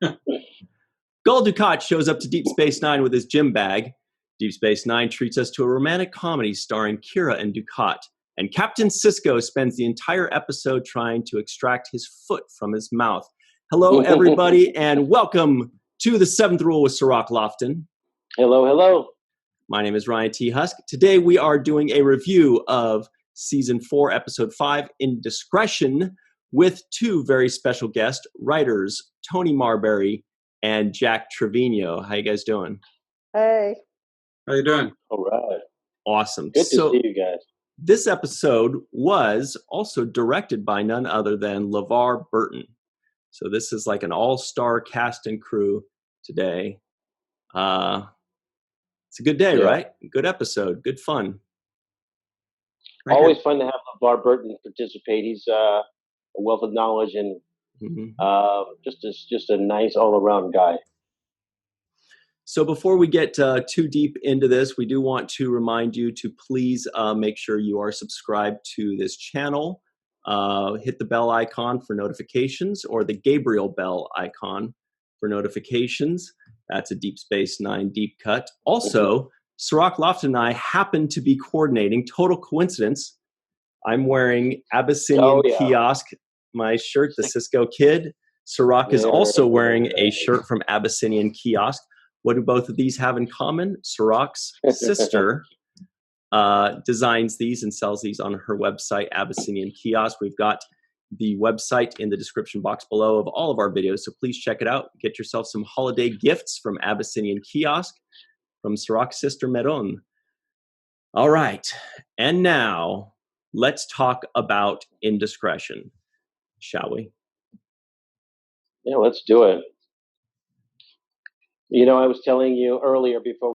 Gul Dukat shows up to Deep Space Nine with his gym bag. Deep Space Nine treats us to a romantic comedy starring Kira and Dukat. And Captain Sisko spends the entire episode trying to extract his foot from his mouth. Hello, everybody, and welcome to the Seventh Rule with Cirroc Lofton. Hello, hello. My name is Ryan T. Husk. Today we are doing a review of Season 4, Episode 5, Indiscretion, with two very special guest writers, Toni Marberrry and Jack Trevino. How you guys doing? Hey. How you doing? All right. Awesome. Good to see you guys. This episode was also directed by none other than LeVar Burton. So this is like an all-star cast and crew today. It's a good day, right? Good episode. Good fun. Always fun to have LeVar Burton participate. He's a wealth of knowledge and just a nice all-around guy. So before we get too deep into this, we do want to remind you to please make sure you are subscribed to this channel. Hit the bell icon for notifications, or the Gabriel bell icon for notifications. That's a Deep Space Nine deep cut. Also, Cirroc Lofton and I happen to be coordinating. Total coincidence. I'm wearing Abyssinian Kiosk, my shirt, the Sisko Kid. Cirroc is also wearing a shirt from Abyssinian Kiosk. What do both of these have in common? Cirroc's sister designs these and sells these on her website, Abyssinian Kiosk. We've got the website in the description box below of all of our videos, so please check it out. Get yourself some holiday gifts from Abyssinian Kiosk, from Cirroc's sister, Merone. All right, and now let's talk about Indiscretion, shall we? Yeah, let's do it. You know, I was telling you earlier before,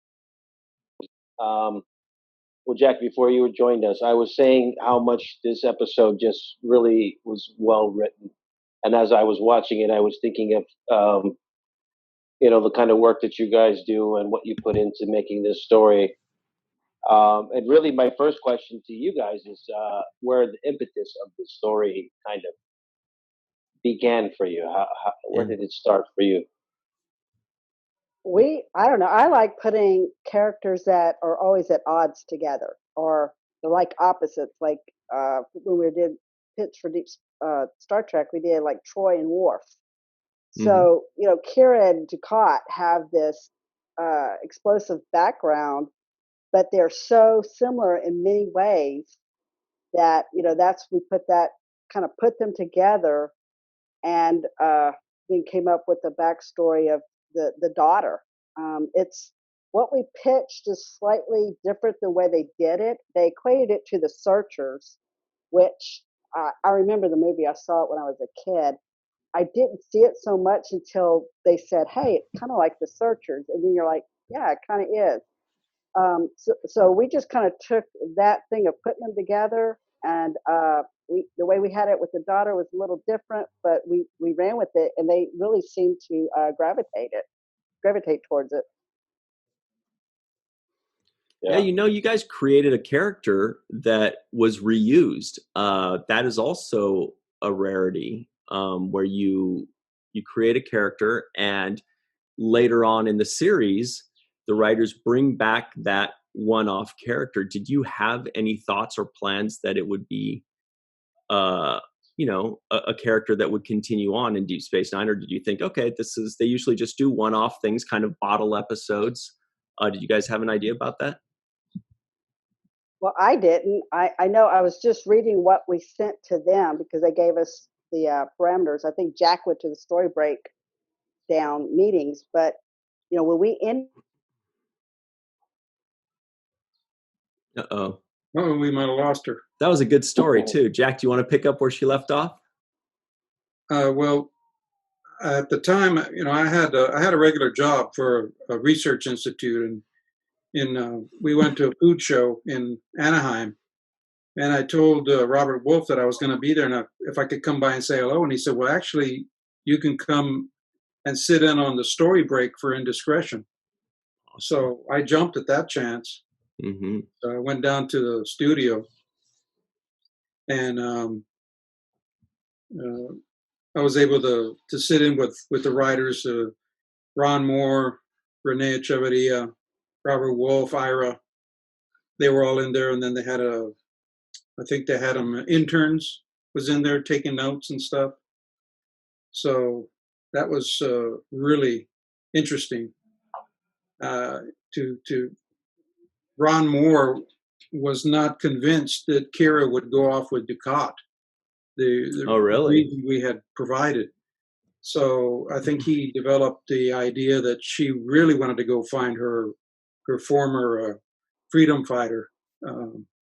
Jack, before you joined us, I was saying how much this episode just really was well written. And as I was watching it, I was thinking of, the kind of work that you guys do and what you put into making this story. And really, my first question to you guys is where the impetus of the story kind of began for you. Where did it start for you? I don't know. I like putting characters that are always at odds together, or they're like opposites. Like when we did Pitch for Deep Star Trek, we did like Troy and Worf. So, Kira and Dukat have this explosive background, but they're so similar in many ways that, we put them together, and then came up with the backstory of the daughter. It's what we pitched is slightly different the way they did it. They equated it to the Searchers, which I remember the movie. I saw it when I was a kid. I didn't see it so much until they said, "Hey, it's kind of like the Searchers," and then you're like, "Yeah, it kind of is." So we just kind of took that thing of putting them together, and the way we had it with the daughter was a little different, but we ran with it, and they really seemed to gravitate towards it. Yeah, you guys created a character that was reused. That is also a rarity, where you create a character, and later on in the series, the writers bring back that one-off character. Did you have any thoughts or plans that it would be a character that would continue on in Deep Space Nine, or did you think, okay, they usually just do one-off things, kind of bottle episodes? Did you guys have an idea about that? Well, I didn't. I know I was just reading what we sent to them because they gave us the parameters. I think Jack went to the story breakdown meetings, but when we end. Uh-oh. Oh, we might have lost her. That was a good story too. Jack, do you want to pick up where she left off? Well, at the time, I had a regular job for a research institute, and we went to a food show in Anaheim, and I told Robert Wolf that I was going to be there, and if I could come by and say hello. And he said, "Well, actually, you can come and sit in on the story break for Indiscretion." So I jumped at that chance. Mm-hmm. So I went down to the studio, and I was able to sit in with the writers, Ron Moore, Renee Echeverria, Robert Wolf, Ira. They were all in there, and then they had I think they had them interns was in there taking notes and stuff. So that was really interesting. To Ron Moore was not convinced that Kira would go off with Dukat, the Oh, really? reason we had provided. So I think he developed the idea that she really wanted to go find her former freedom fighter,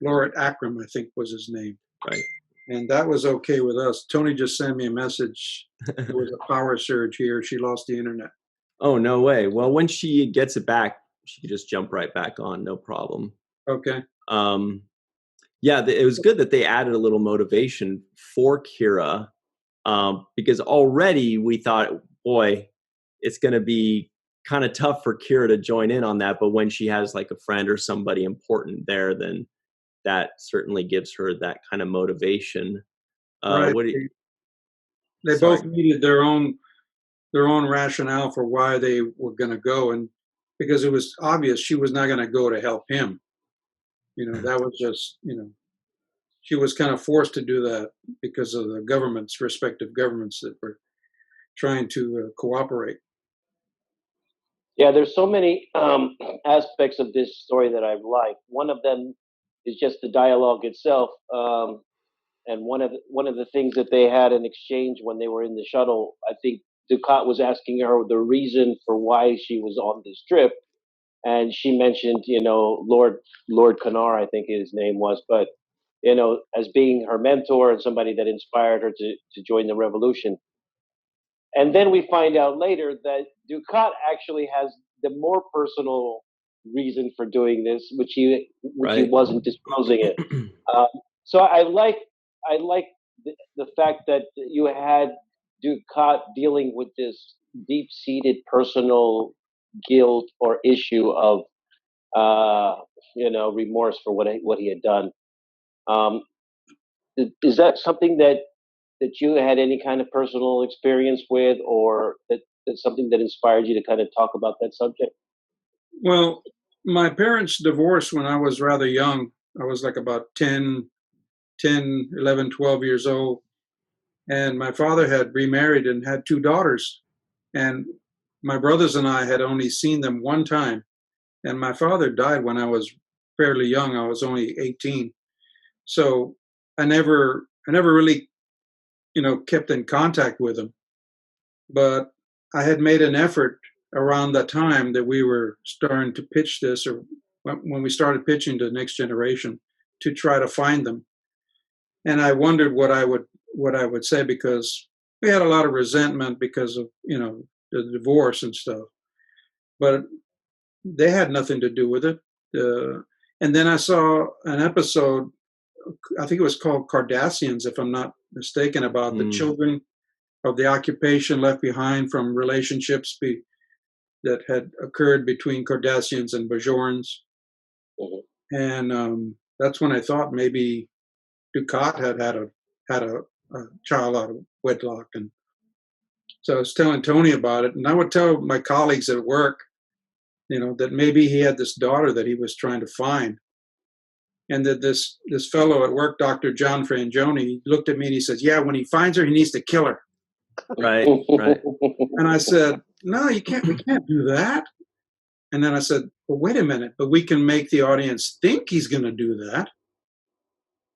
Lauret Akram, I think was his name. Right. And that was okay with us. Tony just sent me a message. There was a power surge here. She lost the internet. Oh, no way. Well, when she gets it back, she could just jump right back on, no problem. Okay. Yeah, it was good that they added a little motivation for Kira, because already we thought, boy, it's going to be kind of tough for Kira to join in on that. But when she has like a friend or somebody important there, then that certainly gives her that kind of motivation. Right. What do you, they sorry. both needed their own rationale for why they were going to go, and because it was obvious she was not going to go to help him. That was just, she was kind of forced to do that because of the respective governments that were trying to cooperate. Yeah, there's so many aspects of this story that I've liked. One of them is just the dialogue itself, and one of the things that they had in exchange when they were in the shuttle. I think Dukat was asking her the reason for why she was on this trip, and she mentioned, Lord Kanar, I think his name was, but as being her mentor and somebody that inspired her to join the revolution. And then we find out later that Dukat actually has the more personal reason for doing this, which he wasn't disclosing it. So I like the fact that you had Dukat dealing with this deep-seated personal guilt or issue of remorse for what he had done. Is that something that you had any kind of personal experience with, or that's something that inspired you to kind of talk about that subject? Well, my parents divorced when I was rather young. I was like about 10, 11, 12 years old. And my father had remarried and had 2 daughters. And my brothers and I had only seen them one time. And my father died when I was fairly young. I was only 18. So I never really, kept in contact with him. But I had made an effort around that time that we were starting to pitch this, or when we started pitching to Next Generation, to try to find them. And I wondered what I would say, because we had a lot of resentment because of, the divorce and stuff. But they had nothing to do with it. And then I saw an episode, I think it was called Cardassians, if I'm not mistaken, about the children of the occupation left behind from relationships that had occurred between Cardassians and Bajorans. Mm-hmm. And that's when I thought maybe Dukat had a child out of wedlock. And so I was telling Tony about it, and I would tell my colleagues at work, that maybe he had this daughter that he was trying to find. And that this fellow at work, Dr. John Frangioni, looked at me and he says, yeah, when he finds her, he needs to kill her. Right. And I said, no, we can't do that. And then I said, well, wait a minute, but we can make the audience think he's going to do that.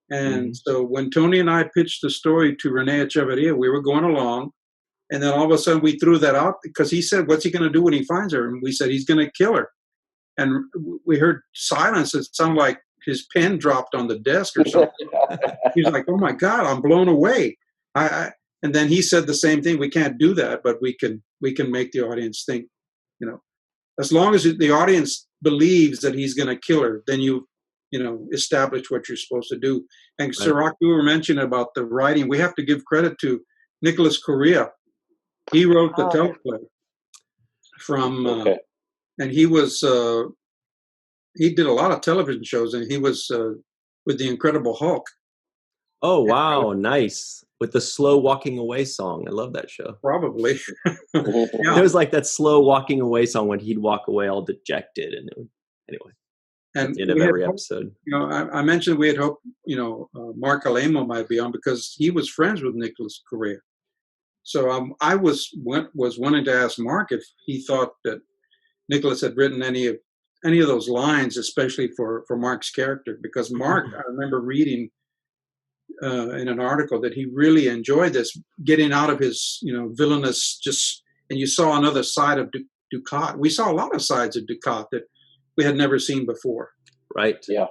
And so when Tony and I pitched the story to Renee Echeverria, we were going along. And then all of a sudden we threw that out because he said, what's he going to do when he finds her? And we said, he's going to kill her. And we heard silence. It sounded like his pen dropped on the desk or something. He's like, oh my God, I'm blown away. And then he said the same thing. We can't do that, but we can make the audience think, as long as the audience believes that he's going to kill her, then you establish what you're supposed to do. And Cirroc, you were mentioning about the writing. We have to give credit to Nicholas Correa. He wrote the teleplay and he was, he did a lot of television shows, and he was with the Incredible Hulk. Oh, wow. Nice. With the slow walking away song. I love that show. Probably. It was like that slow walking away song when he'd walk away all dejected. And anyway, at And the end of we had every hoped, episode. I mentioned we had hoped, Mark Alemo might be on because he was friends with Nicholas Correa. So I was wanting to ask Mark if he thought that Nicholas had written any of those lines, especially for Mark's character, because Mark, I remember reading in an article that he really enjoyed this, getting out of his villainous and you saw another side of Dukat. We saw a lot of sides of Dukat that we had never seen before. Right. Yeah.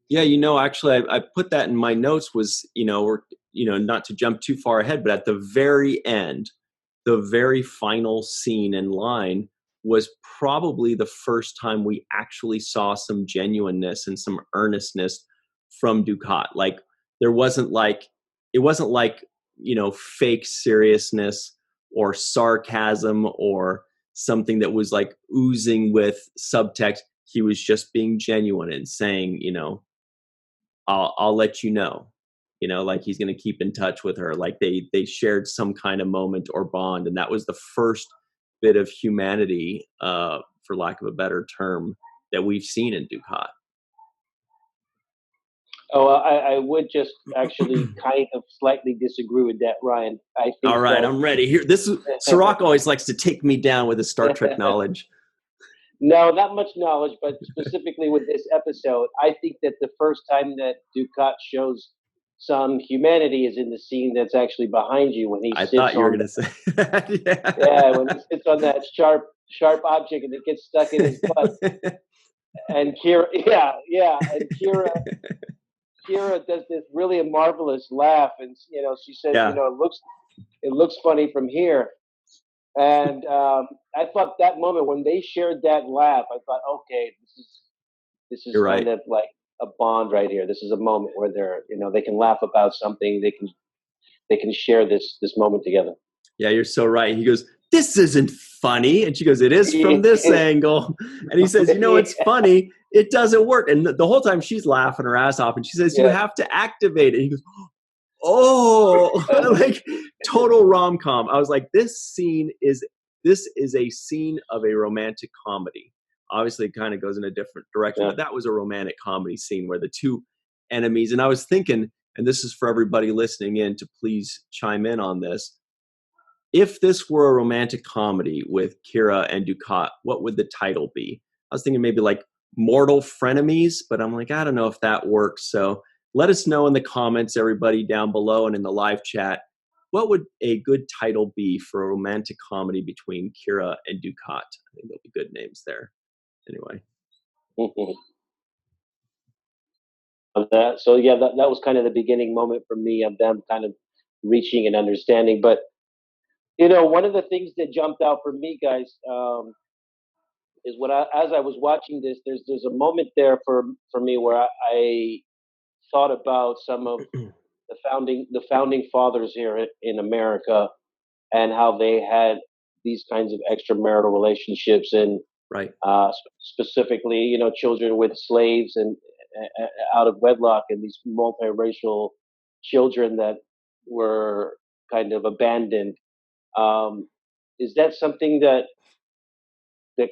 Yeah, actually, I put that in my notes was, not to jump too far ahead, but at the very end, the very final scene in line was probably the first time we actually saw some genuineness and some earnestness from Dukat. Like it wasn't like, fake seriousness or sarcasm or something that was like oozing with subtext. He was just being genuine and saying, I'll let you know, like he's going to keep in touch with her. Like they shared some kind of moment or bond. And that was the first bit of humanity, for lack of a better term, that we've seen in Dukat. Oh, I would just actually kind of slightly disagree with that, Ryan. I think. All right, I'm ready. Here, this is Cirroc always likes to take me down with his Star Trek knowledge. No, not much knowledge, but specifically with this episode, I think that the first time that Dukat shows some humanity is in the scene that's actually behind you when he sits on. I thought you were going to say that. Yeah, when he sits on that sharp object and it gets stuck in his butt. And Kira, and Kira does this really marvelous laugh, and she says, it looks funny from here. And I thought that moment when they shared that laugh, I thought, okay, this is You're kind right. of like a bond right here. This is a moment where they can laugh about something. They can share this moment together. Yeah, you're so right. He goes, "This isn't funny," and she goes, "It is from this angle." And he says, "It's funny. It doesn't work." And the whole time she's laughing her ass off, and she says, "You have to activate it." And he goes, "Oh," like total rom-com. I was like, this is a scene of a romantic comedy. Obviously, it kind of goes in a different direction, but that was a romantic comedy scene where the two enemies. And I was thinking, and this is for everybody listening in to please chime in on this. If this were a romantic comedy with Kira and Dukat, what would the title be? I was thinking maybe like Mortal Frenemies, but I'm like, I don't know if that works. So let us know in the comments, everybody down below and in the live chat, what would a good title be for a romantic comedy between Kira and Dukat? I think there'll be good names there. Anyway. That was kind of the beginning moment for me of them kind of reaching an understanding. But one of the things that jumped out for me, guys, is as I was watching this, there's a moment there for me where I thought about some of the founding fathers here in America and how they had these kinds of extramarital relationships and right. Specifically, children with slaves and out of wedlock and these multiracial children that were kind of abandoned. Is that something that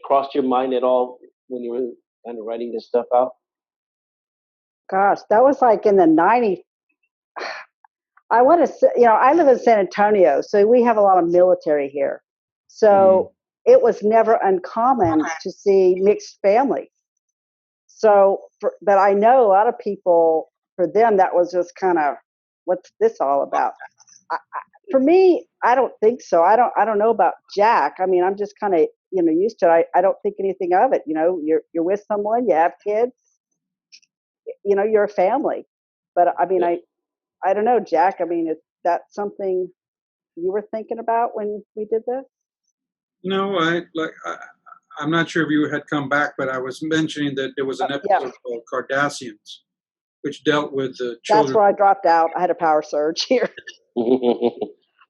crossed your mind at all when you were kind of writing this stuff out? Gosh, that was like in the 90s. I want to say, I live in San Antonio, so we have a lot of military here. So it was never uncommon to see mixed families. So, but I know a lot of people, for them, that was just kind of, what's this all about? For me, I don't think so. I don't know about Jack. I mean, I'm just kind of, used to it. I don't think anything of it. You're with someone, you have kids, you're a family. But I mean, I don't know, Jack. I mean, is that something you were thinking about when we did this? No, I'm not sure if you had come back, but I was mentioning that there was an episode called Cardassians, which dealt with the children. That's where I dropped out. I had a power surge here.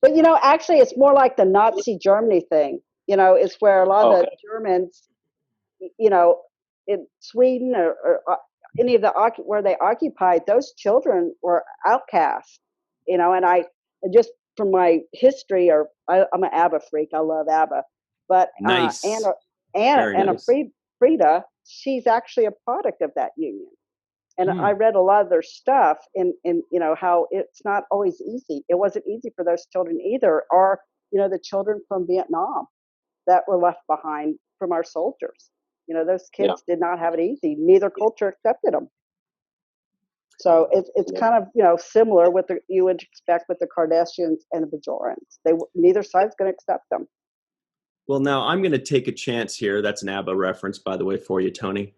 But, actually, it's more like the Nazi Germany thing. It's where a lot of the Germans, in Sweden or any of the where they occupied, those children were outcasts, you know. And just from my history, or I'm an ABBA freak. I love ABBA, but Nice. Very Anna nice. Frida, she's actually a product of that union. And I read a lot of their stuff, and you know how it's not always easy. It wasn't easy for those children either, or you know the children from Vietnam that were left behind from our soldiers. You know, those kids did not have it easy. Neither culture accepted them. So it's kind of, you know, similar with you would expect with the Kardashians and the Bajorans. Neither side's going to accept them. Well, now I'm going to take a chance here. That's an ABBA reference, by the way, for you, Tony.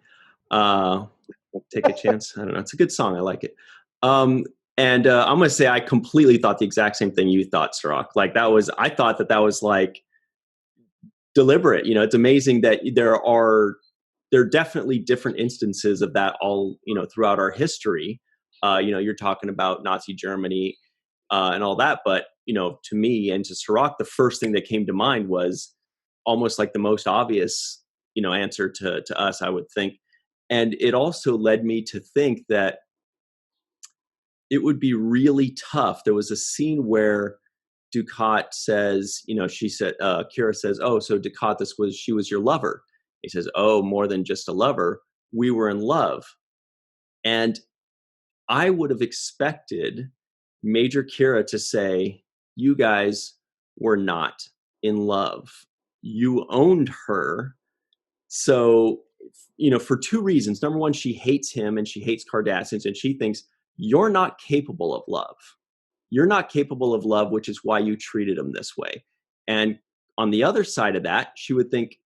Take a chance. I don't know. It's a good song. I like it. I'm going to say I completely thought the exact same thing you thought, Cirroc. Like I thought that was like deliberate. You know, it's amazing that there are definitely different instances of that all, you know, throughout our history. You know, you're talking about Nazi Germany and all that. But, you know, to me and to Cirroc, the first thing that came to mind was almost like the most obvious, you know, answer to us, I would think. And it also led me to think that it would be really tough. There was a scene where Dukat says, you know, she said, Kira says, "Oh, so Dukat, she was your lover." He says, "Oh, more than just a lover. We were in love." And I would have expected Major Kira to say, "You guys were not in love. You owned her." So, you know, for two reasons. Number one, she hates him and she hates Cardassians, and she thinks you're not capable of love. You're not capable of love, which is why you treated him this way. And on the other side of that, she would think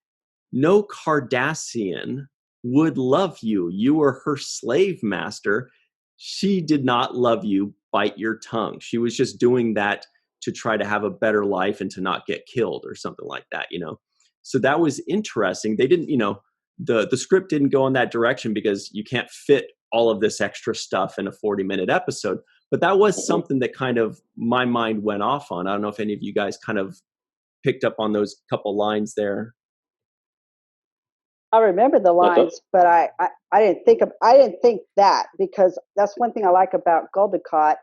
no Cardassian would love you. You were her slave master. She did not love you. Bite your tongue. She was just doing that to try to have a better life and to not get killed or something like that, you know? So that was interesting. They didn't, you know, the script didn't go in that direction because you can't fit all of this extra stuff in a 40-minute episode. But that was something that kind of my mind went off on. I don't know if any of you guys kind of picked up on those couple lines there. I remember the lines, but I didn't think that, because that's one thing I like about Gul Dukat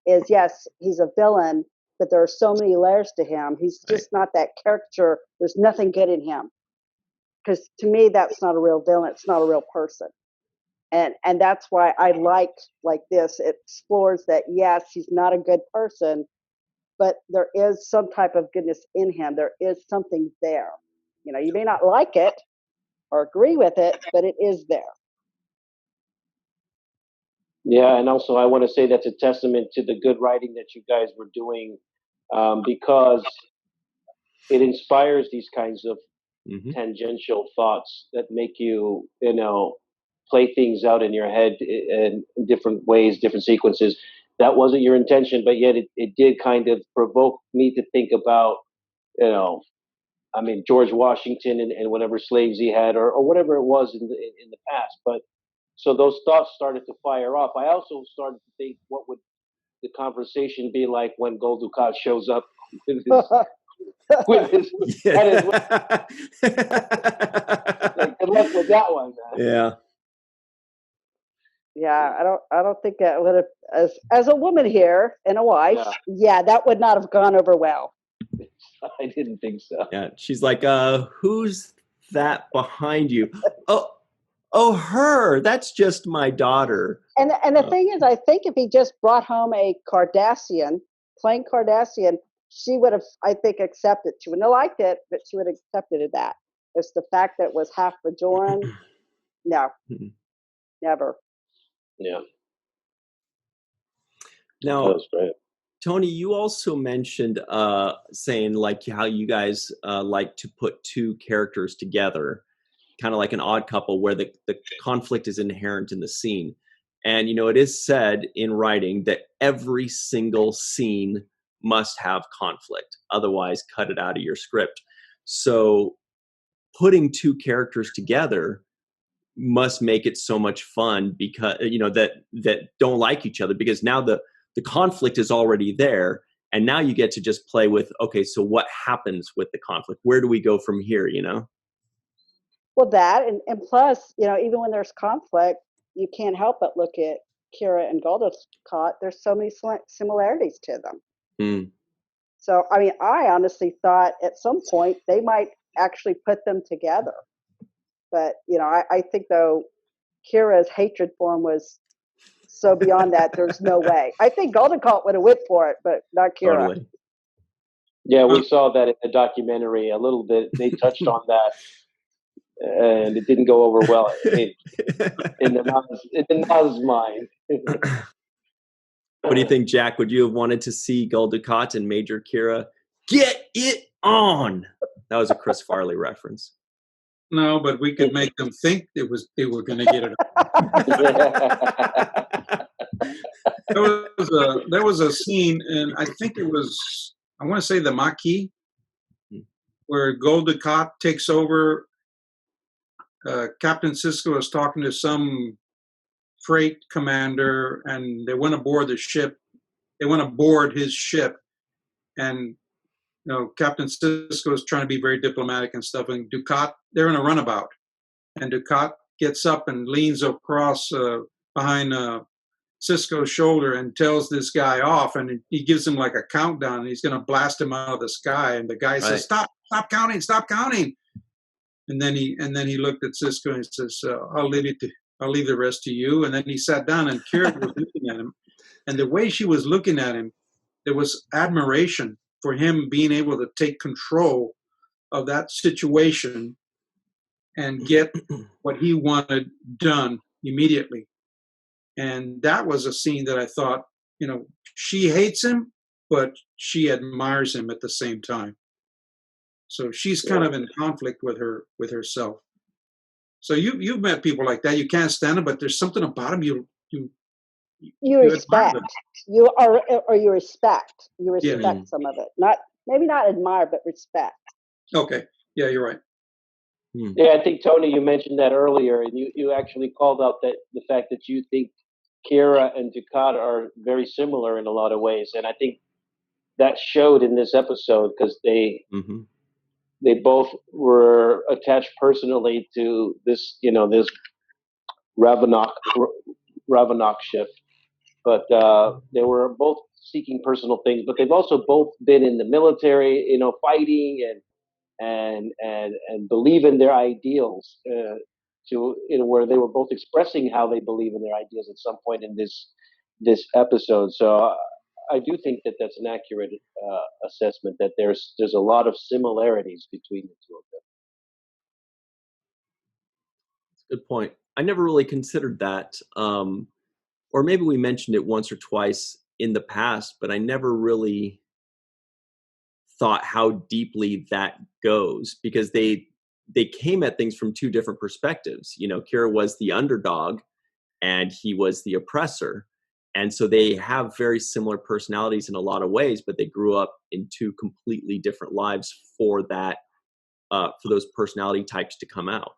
is, yes, he's a villain, but there are so many layers to him. He's just not that caricature. There's nothing good in him. Because to me, that's not a real villain. It's not a real person. And that's why I like this. It explores that, yes, he's not a good person, but there is some type of goodness in him. There is something there. You know, you may not like it or agree with it, but it is there. Yeah, and also I want to say that's a testament to the good writing that you guys were doing, because it inspires these kinds of tangential thoughts that make you, you know, play things out in your head in different ways, different sequences. That wasn't your intention, but yet it did kind of provoke me to think about, you know, I mean, George Washington and whatever slaves he had, or whatever it was in the past. But so those thoughts started to fire off. I also started to think, what would the conversation be like when Gul Dukat shows up with his Yeah. like, good luck with that one, man. Yeah. Yeah, I don't think that would have, as a woman here and a wife, that would not have gone over well. I didn't think so. Yeah, she's like, who's that behind you? Oh, her. That's just my daughter. And the thing is, I think if he just brought home a Cardassian, plain Cardassian, she would have, I think, accepted. She wouldn't have liked it, but she would have accepted that. It's the fact that it was half Bajoran. No, never. Yeah. Now, that was great. Tony, you also mentioned saying like how you guys like to put two characters together, kind of like an odd couple where the conflict is inherent in the scene. And, you know, it is said in writing that every single scene must have conflict. Otherwise, cut it out of your script. So putting two characters together must make it so much fun, because, you know, that don't like each other, because now the conflict is already there. And now you get to just play with, okay, so what happens with the conflict? Where do we go from here, you know? Well, that, and plus, you know, even when there's conflict, you can't help but look at Kira and Goldicott. There's so many similarities to them. Mm. So, I mean, I honestly thought at some point they might actually put them together. But, you know, I think, though, Kira's hatred for him was so beyond that, there's no way. I think Goldicott would have went for it, but not Kira. Totally. Yeah, we saw that in the documentary a little bit. They touched on that, and it didn't go over well in the Naz's mind. What do you think, Jack? Would you have wanted to see Goldicott and Major Kira get it on? That was a Chris Farley reference. No, but we could make them think they were going to get it on. There was a scene, and I think it was, I want to say the Maquis, where Goldicott takes over. Captain Sisko is talking to some freight commander, and they went aboard the ship. They went aboard his ship, and you know, Captain Sisko is trying to be very diplomatic and stuff. And Dukat, they're in a runabout, and Dukat gets up and leans across behind Sisko's shoulder and tells this guy off, and he gives him like a countdown, and he's going to blast him out of the sky. And the guy says, "Stop counting." And then he looked at Sisko and says, I'll leave the rest to you. And then he sat down, and Kira was looking at him. And the way she was looking at him, there was admiration for him being able to take control of that situation and get what he wanted done immediately. And that was a scene that I thought, you know, she hates him, but she admires him at the same time. So she's kind of in conflict with herself. So you've met people like that. You can't stand them, but there's something about them you respect. You respect some of it. Maybe not admire, but respect. Okay. Yeah, you're right. Yeah, I think, Tony, you mentioned that earlier, and you actually called out that the fact that you think Kira and Dukat are very similar in a lot of ways, and I think that showed in this episode because they both were attached personally to this, you know, this Ravenok ship, but they were both seeking personal things, but they've also both been in the military, you know, fighting and believe in their ideals to, you know, where they were both expressing how they believe in their ideals at some point in this episode. So I do think that that's an accurate assessment, that there's a lot of similarities between the two of them. Good point. I never really considered that, or maybe we mentioned it once or twice in the past, but I never really thought how deeply that goes, because they came at things from two different perspectives. You know, Kira was the underdog and he was the oppressor. And so they have very similar personalities in a lot of ways, but they grew up in two completely different lives for that, for those personality types to come out.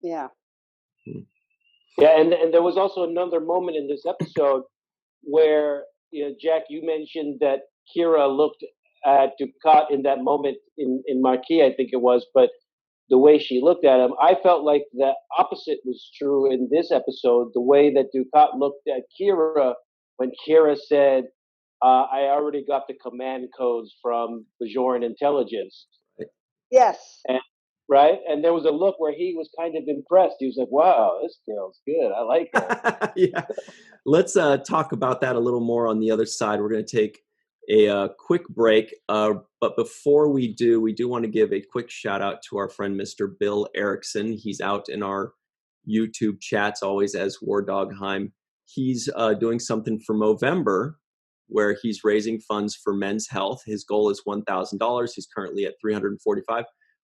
Yeah. Yeah, and there was also another moment in this episode where, you know, Jack, you mentioned that Kira looked at Dukat in that moment in Maquis, I think it was, but the way she looked at him, I felt like the opposite was true in this episode. The way that Dukat looked at Kira when Kira said, I already got the command codes from Bajoran intelligence. Yes. Right? And there was a look where he was kind of impressed. He was like, wow, this girl's good. I like her. Yeah. Let's talk about that a little more on the other side. We're going to take a quick break. But before we do want to give a quick shout out to our friend, Mr. Bill Erickson. He's out in our YouTube chats always as War Dog Heim. He's doing something for Movember where he's raising funds for men's health. His goal is $1,000. He's currently at $345.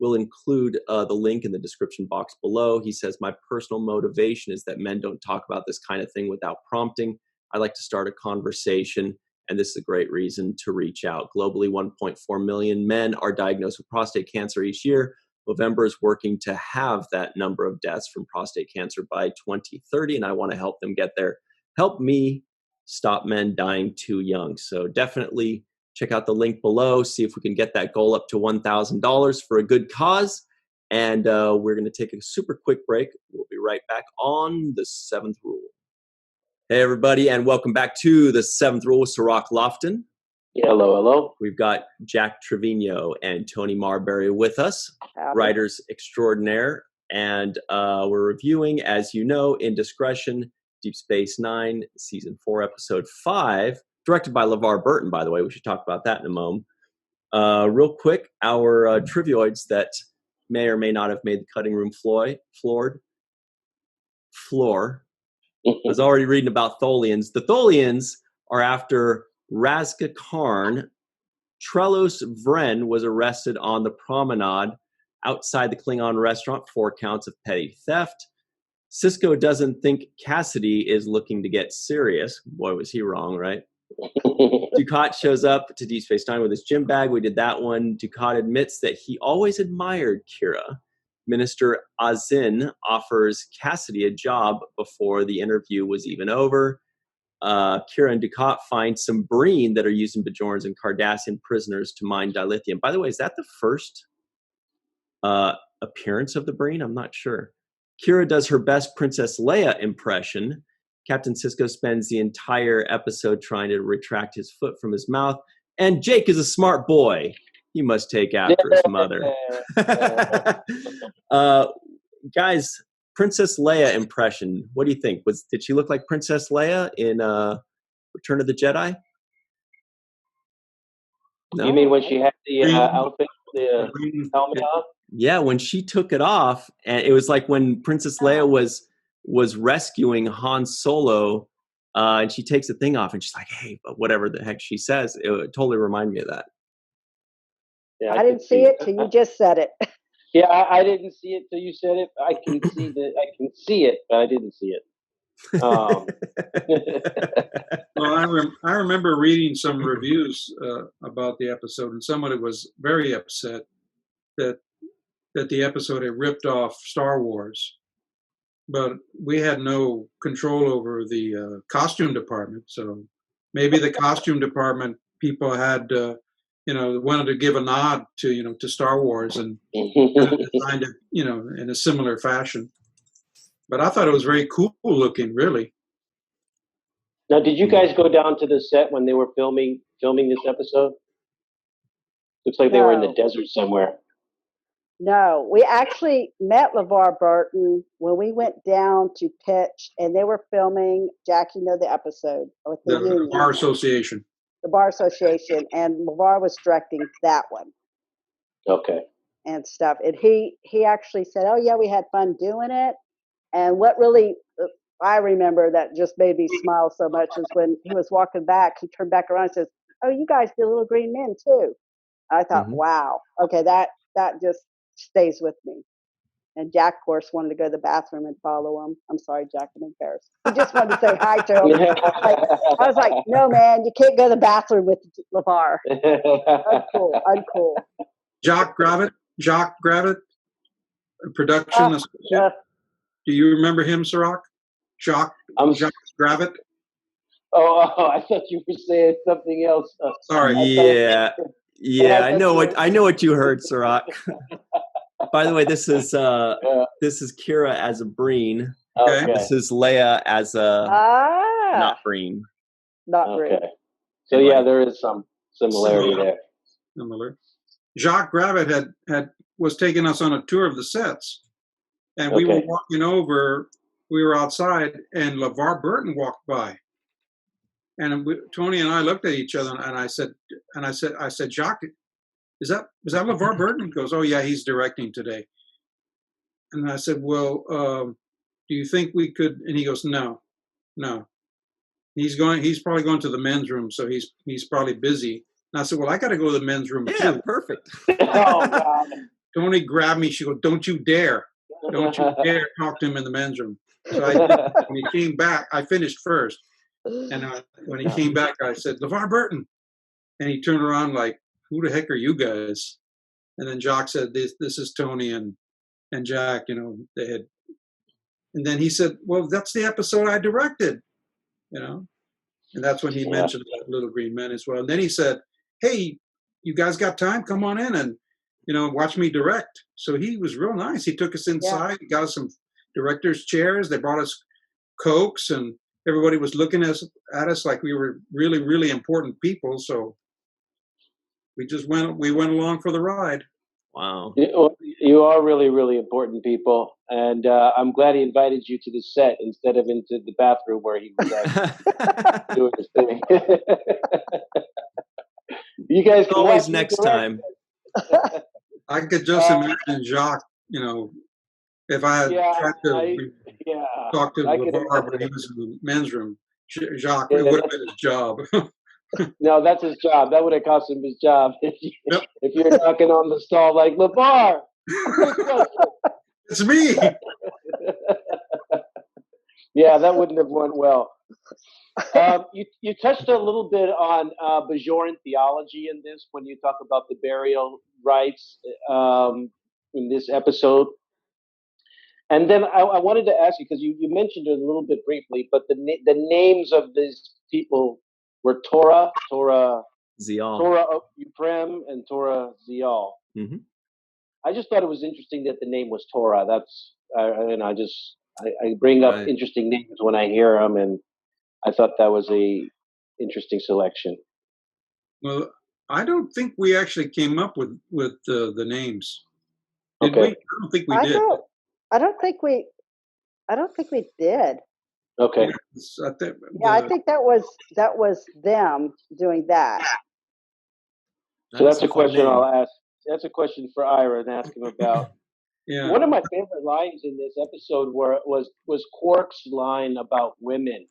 We'll include the link in the description box below. He says, my personal motivation is that men don't talk about this kind of thing without prompting. I like to start a conversation, and this is a great reason to reach out. Globally, 1.4 million men are diagnosed with prostate cancer each year. Movember is working to have that number of deaths from prostate cancer by 2030, and I want to help them get there. Help me stop men dying too young. So definitely check out the link below, see if we can get that goal up to $1,000 for a good cause. And we're going to take a super quick break. We'll be right back on the 7th Rule. Hey, everybody, and welcome back to the 7th Rule with Cirroc Lofton. Hello, hello. We've got Jack Trevino and Toni Marberrry with us, writers extraordinaire. And we're reviewing, as you know, Indiscretion, Deep Space Nine, Season 4, Episode 5, directed by LeVar Burton, by the way. We should talk about that in a moment. Real quick, our trivioids that may or may not have made the cutting room floor. I was already reading about Tholians. The Tholians are after Razka Karn. Trelos Vren was arrested on the promenade outside the Klingon restaurant for 4 counts of petty theft. Sisko doesn't think Cassidy is looking to get serious. Boy, was he wrong, right? Dukat shows up to Deep Space Nine with his gym bag. We did that one. Dukat admits that he always admired Kira. Minister Azin offers Cassidy a job before the interview was even over. Kira and Dukat find some brine that are used in Bajorans and Cardassian prisoners to mine dilithium. By the way, is that the first appearance of the brine? I'm not sure. Kira does her best Princess Leia impression. Captain Sisko spends the entire episode trying to retract his foot from his mouth. And Jake is a smart boy. He must take after his mother. Guys, Princess Leia impression. What do you think? Did she look like Princess Leia in Return of the Jedi? No? You mean when she had the outfit, the helmet on? Yeah, when she took it off, and it was like when Princess Leia was rescuing Han Solo, and she takes the thing off, and she's like, "Hey," but whatever the heck she says, it totally reminded me of that. Yeah, I didn't see it till you just said it. Yeah, I didn't see it till you said it. I can see it, but I didn't see it. Well, I remember reading some reviews about the episode, and somebody was very upset that the episode had ripped off Star Wars. But we had no control over the costume department, so maybe the costume department people had, wanted to give a nod to, to Star Wars and designed it, in a similar fashion. But I thought it was very cool looking, really. Now, did you guys go down to the set when they were filming this episode? Looks like they were in the desert somewhere. No, we actually met LeVar Burton when we went down to pitch, and they were filming, Jack, the episode with the union. Bar Association. The Bar Association, and LeVar was directing that one. Okay. And stuff. And he actually said, "Oh yeah, we had fun doing it." And what really I remember that just made me smile so much is when he was walking back, he turned back around and says, "Oh, you guys did Little Green Men too." I thought, wow, okay, that just stays with me. And Jack, of course, wanted to go to the bathroom and follow him. I'm sorry, Jack, I'm embarrassed. He just wanted to say hi to him. I was like, no, man, you can't go to the bathroom with LeVar. Uncool. Jacques Gravitt, production associate. Do you remember him, Cirroc? Jacques Gravitt? Oh, I thought you were saying something else. Sorry. Yeah, I know what you heard, Cirroc. By the way, this is Kira as a breen. Okay. This is Leia as a not breen. Not breen. Okay. So yeah, there is some similarity there. Similar. Jacques Gravitt was taking us on a tour of the sets, and we were walking over. We were outside, and LeVar Burton walked by, and Toni and I looked at each other, and I said, Jacques, was that LeVar Burton? He goes, "Oh yeah, he's directing today." And I said, "Well, do you think we could?" And he goes, "No. He's probably going to the men's room, so he's probably busy." And I said, "Well, I got to go to the men's room too." Yeah, perfect. Oh God. Toni grabbed me. She goes, "Don't you dare talk to him in the men's room." So I did. When he came back, I finished first, and when he came back, I said, "LeVar Burton," and he turned around like, "Who the heck are you guys?" And then Jacques said, "This is Toni and Jack." They had, and then he said, "Well, that's the episode I directed," and that's when he mentioned Little Green Men as well. And then he said, "Hey, you guys got time? Come on in." And watch me direct. So he was real nice. He took us inside. He got us some director's chairs. They brought us Cokes, and everybody was looking at us like we were really, really important people. So we went along for the ride. Wow. You are really, really important people. And I'm glad he invited you to the set instead of into the bathroom where he was doing his thing. You guys can always next time. I could just imagine Jacques, if I had tried to talk to LeVar when he was in the men's room, Jacques, it would have been his job. No, that's his job. That would have cost him his job if you're knocking on the stall like, LeVar, it's me. Yeah, that wouldn't have went well. You touched a little bit on Bajoran theology in this when you talk about the burial rites in this episode. And then I wanted to ask you, because you mentioned it a little bit briefly, but the names of these people were Torah Zial, Torah Uprem, and Torah Zial. Mm-hmm. I just thought it was interesting that the name was Torah. That's I bring up interesting names when I hear them, and I thought that was a interesting selection. Well, I don't think we actually came up with the names. Did Okay. we? I don't think we did. I don't think we did. Okay. I think that was them doing that. So that's a question I'll ask. That's a question for Ira and ask him about. Yeah. One of my favorite lines in this episode was Quarks' line about women.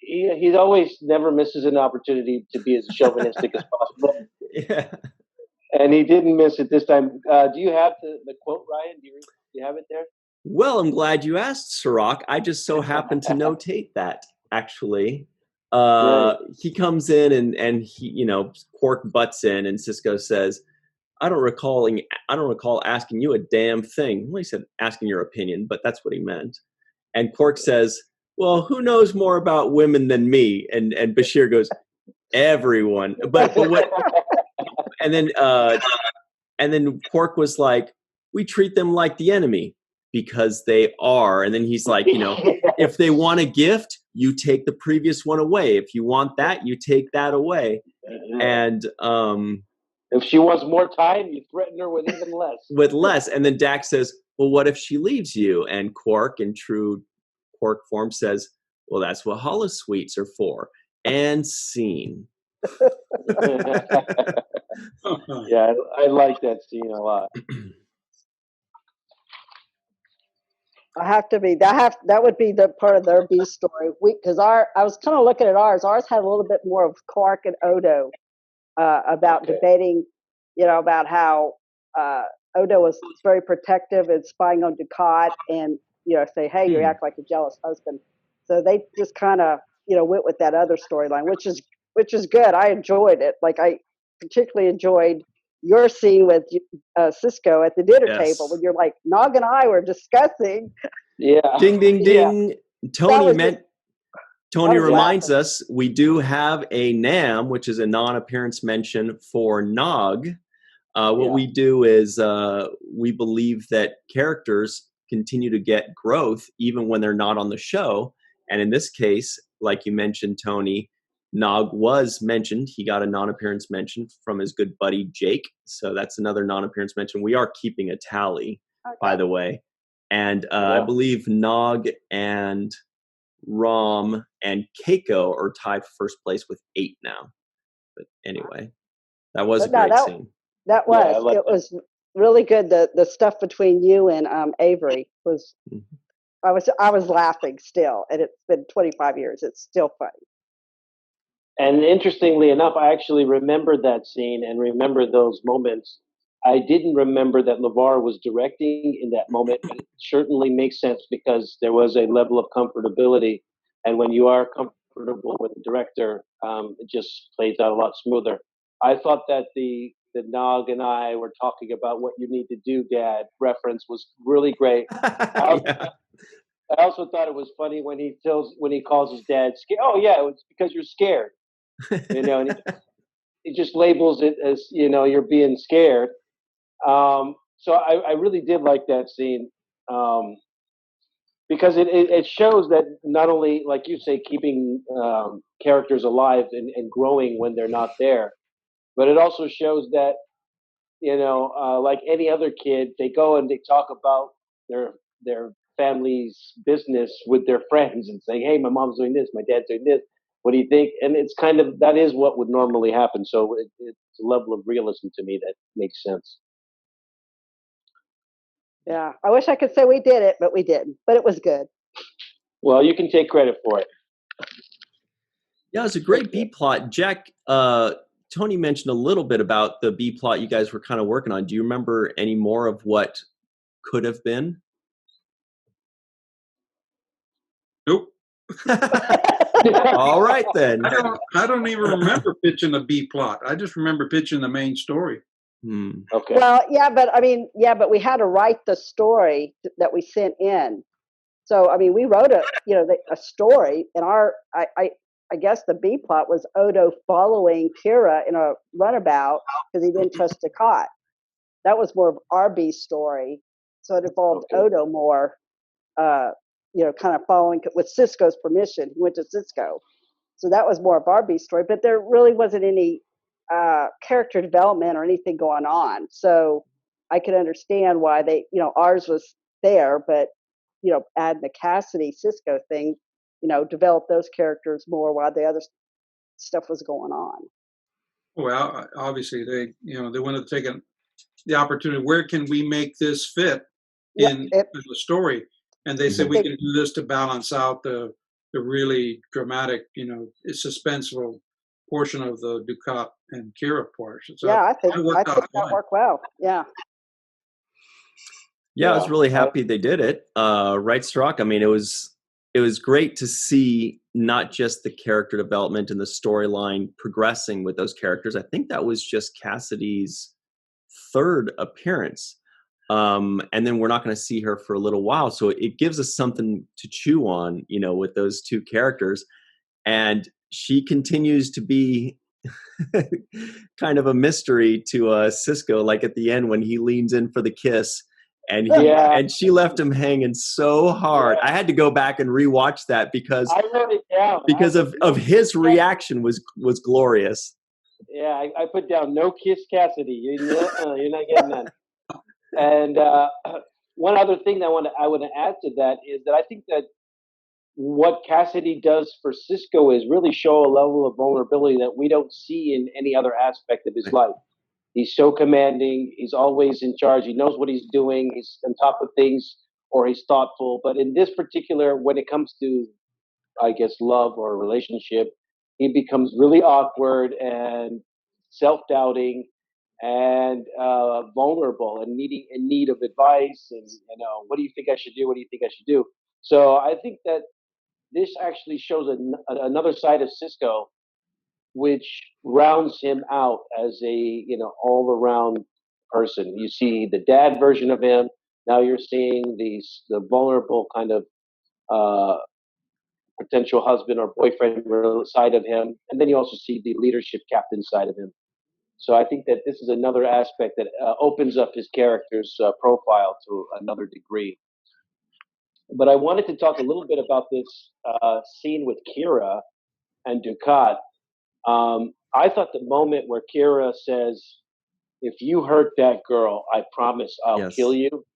He always never misses an opportunity to be as chauvinistic as possible. Yeah. And he didn't miss it this time. Do you have the quote, Ryan? Do you have it there? Well, I'm glad you asked, Cirroc. I just so happened to notate that, actually. He comes in and he, Quark butts in, and Sisko says, I don't recall asking you a damn thing. Well, he said asking your opinion, but that's what he meant. And Quark says, well, who knows more about women than me? And Bashir goes, everyone. But what? And then Quark was like, we treat them like the enemy because they are. And then he's like, if they want a gift, you take the previous one away. If you want that, you take that away. And if she wants more time, you threaten her with even less. With less. And then Dax says, well, what if she leaves you? And Quark, in true Quark form, says, well, that's what holosuites are for. And scene. Yeah, I like that scene a lot. That would be the part of their B story. Because I was kind of looking at ours. Ours had a little bit more of Quark and Odo about debating, about how Odo was very protective and spying on Dukat, and say, hey, you act like a jealous husband. So they just kind of went with that other storyline, which is good. I enjoyed it. Like I particularly enjoyed your scene with Sisko at the dinner table when you're like, Nog and I were discussing. Yeah. Ding, ding, ding. Yeah. Tony reminds us we do have a NAM, which is a non-appearance mention for Nog. What we do is we believe that characters continue to get growth even when they're not on the show. And in this case, like you mentioned, Tony, Nog was mentioned. He got a non-appearance mention from his good buddy Jake. So that's another non-appearance mention. We are keeping a tally, by the way. And I believe Nog and Rom and Keiko are tied for first place with 8 now. But anyway, that was a great scene. That was. It was really good. The stuff between you and Avery was. I was laughing still, and it's been 25 years. It's still funny. And interestingly enough, I actually remember that scene and remember those moments. I didn't remember that LeVar was directing in that moment, but it certainly makes sense because there was a level of comfortability. And when you are comfortable with the director, it just plays out a lot smoother. I thought that the Nog and I were talking about what you need to do, Dad reference was really great. I also thought it was funny when he calls his dad scared. Oh yeah, it's because you're scared. it just labels it as, you're being scared. So I really did like that scene. Because it shows that not only, like you say, keeping characters alive and growing when they're not there, but it also shows that, like any other kid, they go and they talk about their family's business with their friends and saying, hey, my mom's doing this, my dad's doing this. What do you think? And it's kind of, that is what would normally happen. So it's a level of realism to me that makes sense. Yeah, I wish I could say we did it, but we didn't. But it was good. Well, you can take credit for it. Yeah, it's a great B plot. Jack, Tony mentioned a little bit about the B plot you guys were kind of working on. Do you remember any more of what could have been? Nope. All right, then. I don't even remember pitching a B plot. I just remember pitching the main story. Okay. Well, yeah, but we had to write the story that we sent in. So, I mean, we wrote a story, and I guess the B plot was Odo following Kira in a runabout because he didn't trust Dukat. That was more of our B story. So it involved Odo more, kind of following with Sisko's permission. He went to Sisko. So that was more of our B story, but there really wasn't any character development or anything going on. So I could understand why they, ours was there, but, adding the Cassidy Sisko thing, develop those characters more while the other stuff was going on. Well, obviously they wanted to take the opportunity. Where can we make this fit in the story? And they said we can do this to balance out the really dramatic, suspenseful portion of the Dukat and Kira portion. So yeah, I think that worked well. Yeah. Yeah, I was really happy they did it. Right, Cirroc? I mean, it was great to see not just the character development and the storyline progressing with those characters. I think that was just Cassidy's third appearance. And then we're not going to see her for a little while. So it gives us something to chew on, with those two characters. And she continues to be kind of a mystery to Sisko, like at the end when he leans in for the kiss. And she left him hanging so hard. I had to go back and rewatch that because I wrote it down. Because of his reaction was glorious. Yeah, I put down no kiss Cassidy. You're not getting that. And one other thing that I want to add to that is that I think that what Cassidy does for Sisko is really show a level of vulnerability that we don't see in any other aspect of his life. He's so commanding. He's always in charge. He knows what he's doing. He's on top of things, or he's thoughtful. But in this particular, when it comes to, I guess, love or relationship, he becomes really awkward and self-doubting and vulnerable and in need of advice. And, what do you think I should do? What do you think I should do? So I think that this actually shows another side of Sisko, which rounds him out as a all-around person. You see the dad version of him. Now you're seeing the vulnerable kind of potential husband or boyfriend side of him, and then you also see the leadership captain side of him. So I think that this is another aspect that opens up his character's profile to another degree. But I wanted to talk a little bit about this scene with Kira and Dukat. I thought the moment where Kira says, "If you hurt that girl, I promise I'll kill you."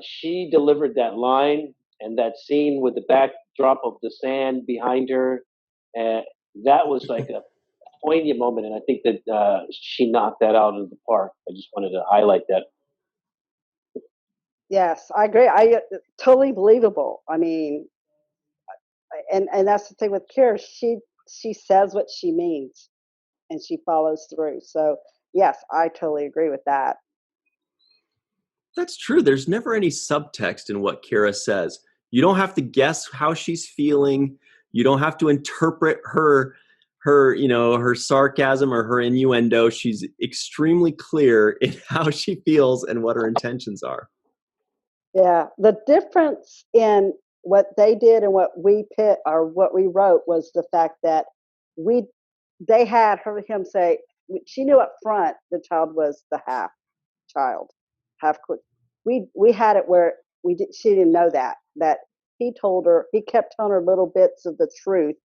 She delivered that line, and that scene with the backdrop of the sand behind her, that was like a poignant moment. And I think that she knocked that out of the park. I just wanted to highlight that. Yes, I agree. Totally believable. I mean, and that's the thing with Kira. She says what she means, and she follows through. So yes, I totally agree with that. That's true. There's never any subtext in what Kira says. You don't have to guess how she's feeling. You don't have to interpret her sarcasm or her innuendo. She's extremely clear in how she feels and what her intentions are. Yeah, the difference in what they did and what we wrote was the fact that we they had him say, she knew up front the child was the half child, half. We had it where she didn't know that he told her, he kept telling her little bits of the truth,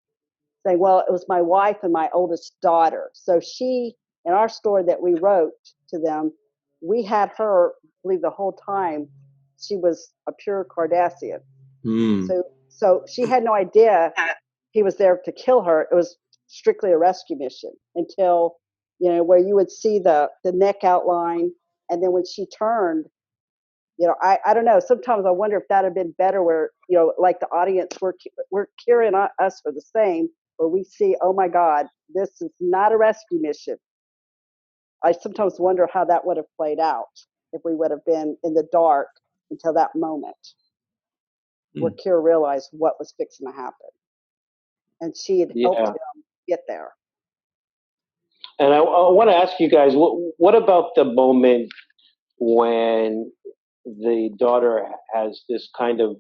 saying, well, it was my wife and my oldest daughter. So she, in our story that we wrote to them, we had her believe the whole time she was a pure Cardassian. So she had no idea he was there to kill her. It was strictly a rescue mission until, where you would see the neck outline. And then when she turned, I don't know. Sometimes I wonder if that had been better where, like the audience, we're cheering us for the same, where we see, oh my God, this is not a rescue mission. I sometimes wonder how that would have played out if we would have been in the dark until that moment where Kira realized what was fixing to happen. And she had helped him get there. And I want to ask you guys, what about the moment when the daughter has this kind of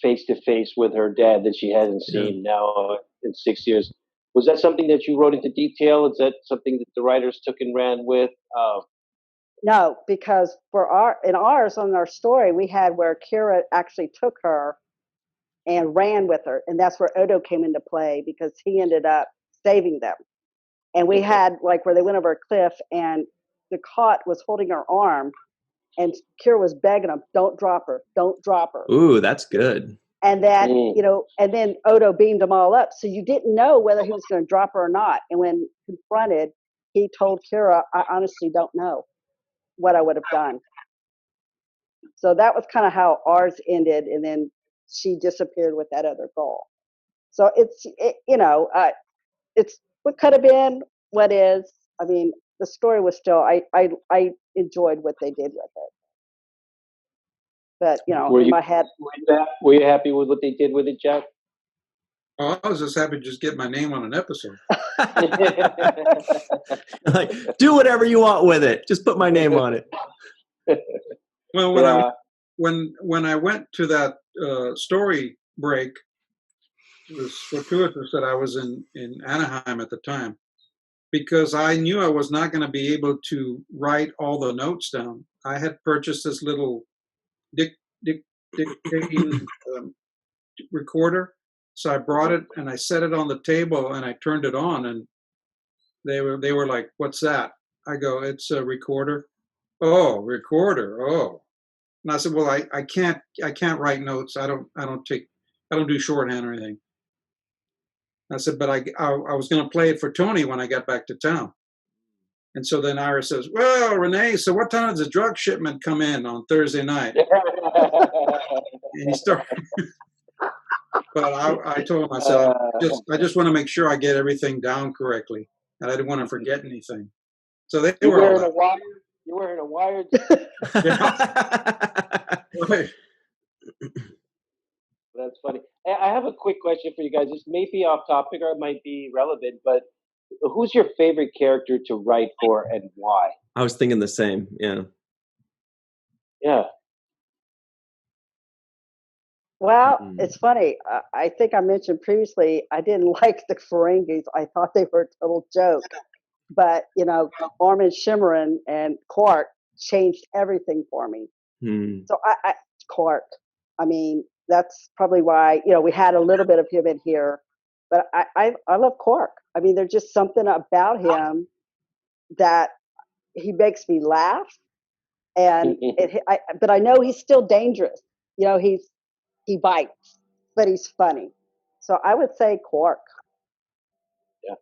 face-to-face with her dad that she hasn't seen now in 6 years? Was that something that you wrote into detail? Is that something that the writers took and ran with? No, because on our story, we had where Kira actually took her and ran with her. And that's where Odo came into play because he ended up saving them. And we had like where they went over a cliff and Dukat was holding her arm and Kira was begging him, don't drop her, don't drop her. Ooh, that's good. And then, and then Odo beamed them all up. So you didn't know whether he was going to drop her or not. And when confronted, he told Kira, I honestly don't know what I would have done. So that was kind of how ours ended. And then she disappeared with that other girl. So it's what could have been, what is. I mean, the story was still, I enjoyed what they did with it. But, in my head. Were you happy with what they did with it, Jack? Oh, I was just happy to just get my name on an episode. Like, do whatever you want with it. Just put my name on it. Well, when I went to that story break, it was fortuitous that I was in Anaheim at the time, because I knew I was not going to be able to write all the notes down. I had purchased this little dictating recorder, so I brought it and I set it on the table and I turned it on, and they were like, "What's that?" I go, "It's a recorder." Oh, recorder. Oh, and I said, "Well, I can't write notes. I don't do shorthand or anything." I said, "But I was going to play it for Tony when I got back to town." And so then Ira says, "Well, Renee, so what time does the drug shipment come in on Thursday night?" And he started. But I told him, I said, I just want to make sure I get everything down correctly, and I didn't want to forget anything. So they were wearing a wire. You're wearing a wire. Right. That's funny. I have a quick question for you guys. This may be off topic or it might be relevant, but who's your favorite character to write for and why? I was thinking the same. Yeah. Yeah. Well, it's funny. I think I mentioned previously, I didn't like the Ferengis. I thought they were a total joke. But, Armin Shimmerin and Quark changed everything for me. So Quark, I mean, that's probably why, we had a little bit of him in here. But I love Quark. I mean, there's just something about him that he makes me laugh. And but I know he's still dangerous. He bites, but he's funny. So I would say Quark. Yeah.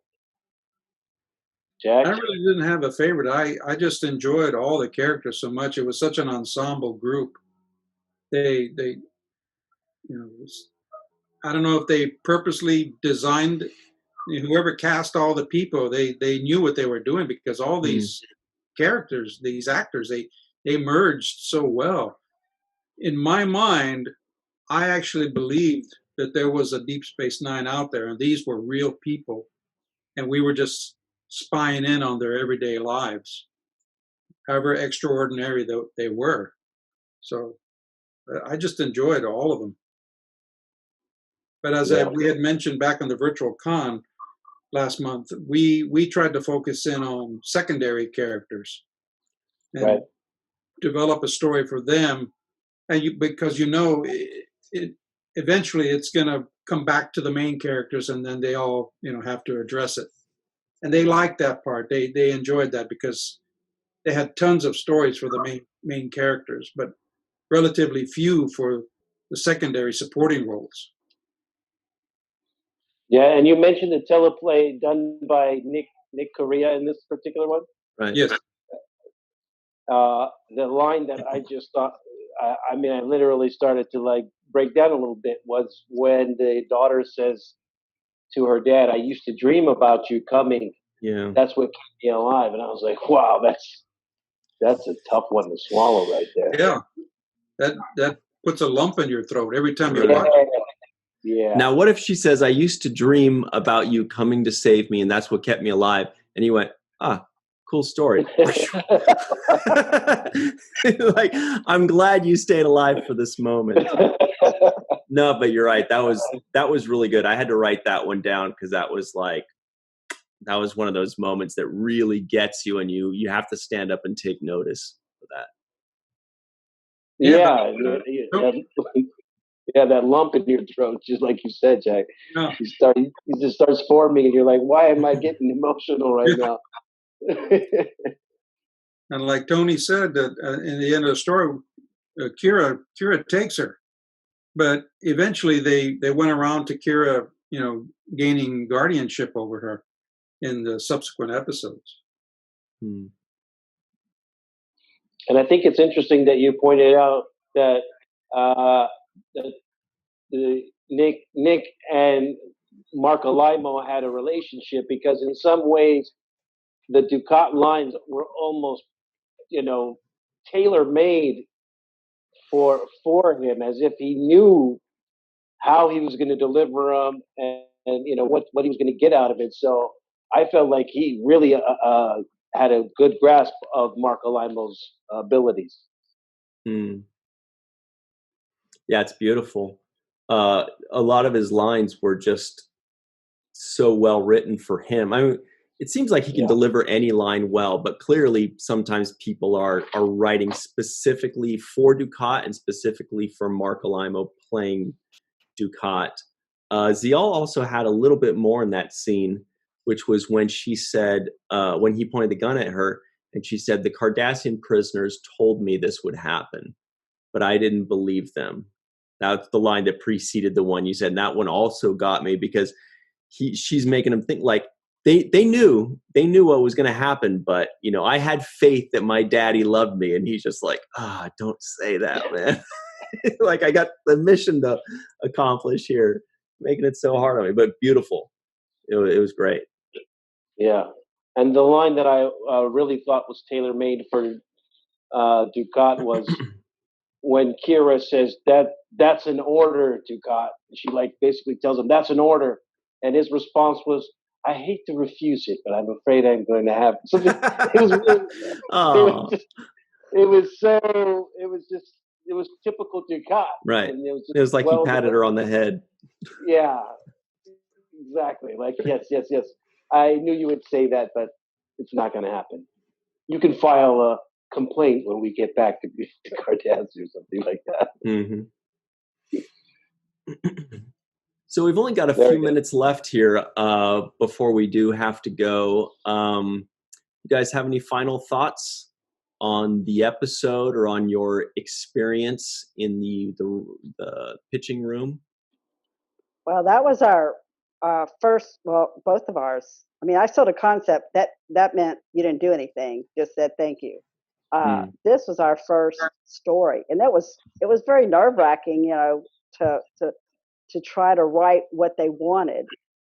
Jack? I really didn't have a favorite. I just enjoyed all the characters so much. It was such an ensemble group. They I don't know if they purposely designed, whoever cast all the people, they knew what they were doing, because all these characters, these actors, they merged so well. In my mind, I actually believed that there was a Deep Space Nine out there, and these were real people, and we were just spying in on their everyday lives, however extraordinary they were. So I just enjoyed all of them. But as we had mentioned back on the virtual con, last month, we tried to focus in on secondary characters and develop a story for them, and because eventually it's going to come back to the main characters, and then they all have to address it, and they liked that part. They enjoyed that because they had tons of stories for the main characters, but relatively few for the secondary supporting roles. Yeah, and you mentioned the teleplay done by Nick Correa in this particular one. Right. Yes. The line that I just thought, I literally started to break down a little bit, was when the daughter says to her dad, "I used to dream about you coming. Yeah. That's what kept me alive." And I was like, wow, that's a tough one to swallow right there. Yeah. That puts a lump in your throat every time you watch it. Yeah. Now, what if she says, "I used to dream about you coming to save me, and that's what kept me alive"? And he went, cool story. Like, I'm glad you stayed alive for this moment. No, but you're right. That was really good. I had to write that one down because that was one of those moments that really gets you, and you have to stand up and take notice for that. Yeah, that lump in your throat, just like you said, Jack. Yeah. He just starts forming, and you're like, why am I getting emotional right now? And like Tony said, that in the end of the story, Kira takes her, but eventually they went around to Kira, gaining guardianship over her in the subsequent episodes. Hmm. And I think it's interesting that you pointed out that the Nick and Marco Limo had a relationship, because in some ways the Dukat lines were almost, tailor-made for him, as if he knew how he was going to deliver them and what he was going to get out of it. So I felt like he really had a good grasp of Marco Limo's abilities. Hmm. Yeah, it's beautiful. A lot of his lines were just so well written for him. I mean, it seems like he can deliver any line well, but clearly sometimes people are writing specifically for Dukat and specifically for Marco Limo playing Dukat. Zial also had a little bit more in that scene, which was when she said, when he pointed the gun at her, and she said, "The Cardassian prisoners told me this would happen, but I didn't believe them." That's the line that preceded the one you said, and that one also got me because she's making him think like they knew what was going to happen, but I had faith that my daddy loved me, and he's just like, don't say that, man. Like, I got the mission to accomplish here, making it so hard on me, but beautiful. It was great. Yeah, and the line that I really thought was tailor-made for Dukat was when Kira says that's an order, Dukat. She basically tells him that's an order, and his response was, "I hate to refuse it, but I'm afraid I'm going to have." So it was typical Dukat. Right. And it was like he patted her on the head. Yeah, exactly. Like, yes. I knew you would say that, but it's not going to happen. You can file a complaint when we get back to Cardassian or something like that. Mm-hmm. So we've only got a few minutes left here before we do have to go. You guys have any final thoughts on the episode or on your experience in the pitching room? Well, that was our first, both of ours. I mean, I sold a concept that meant you didn't do anything, just said thank you. This was our first story, and it was very nerve-wracking, to try to write what they wanted,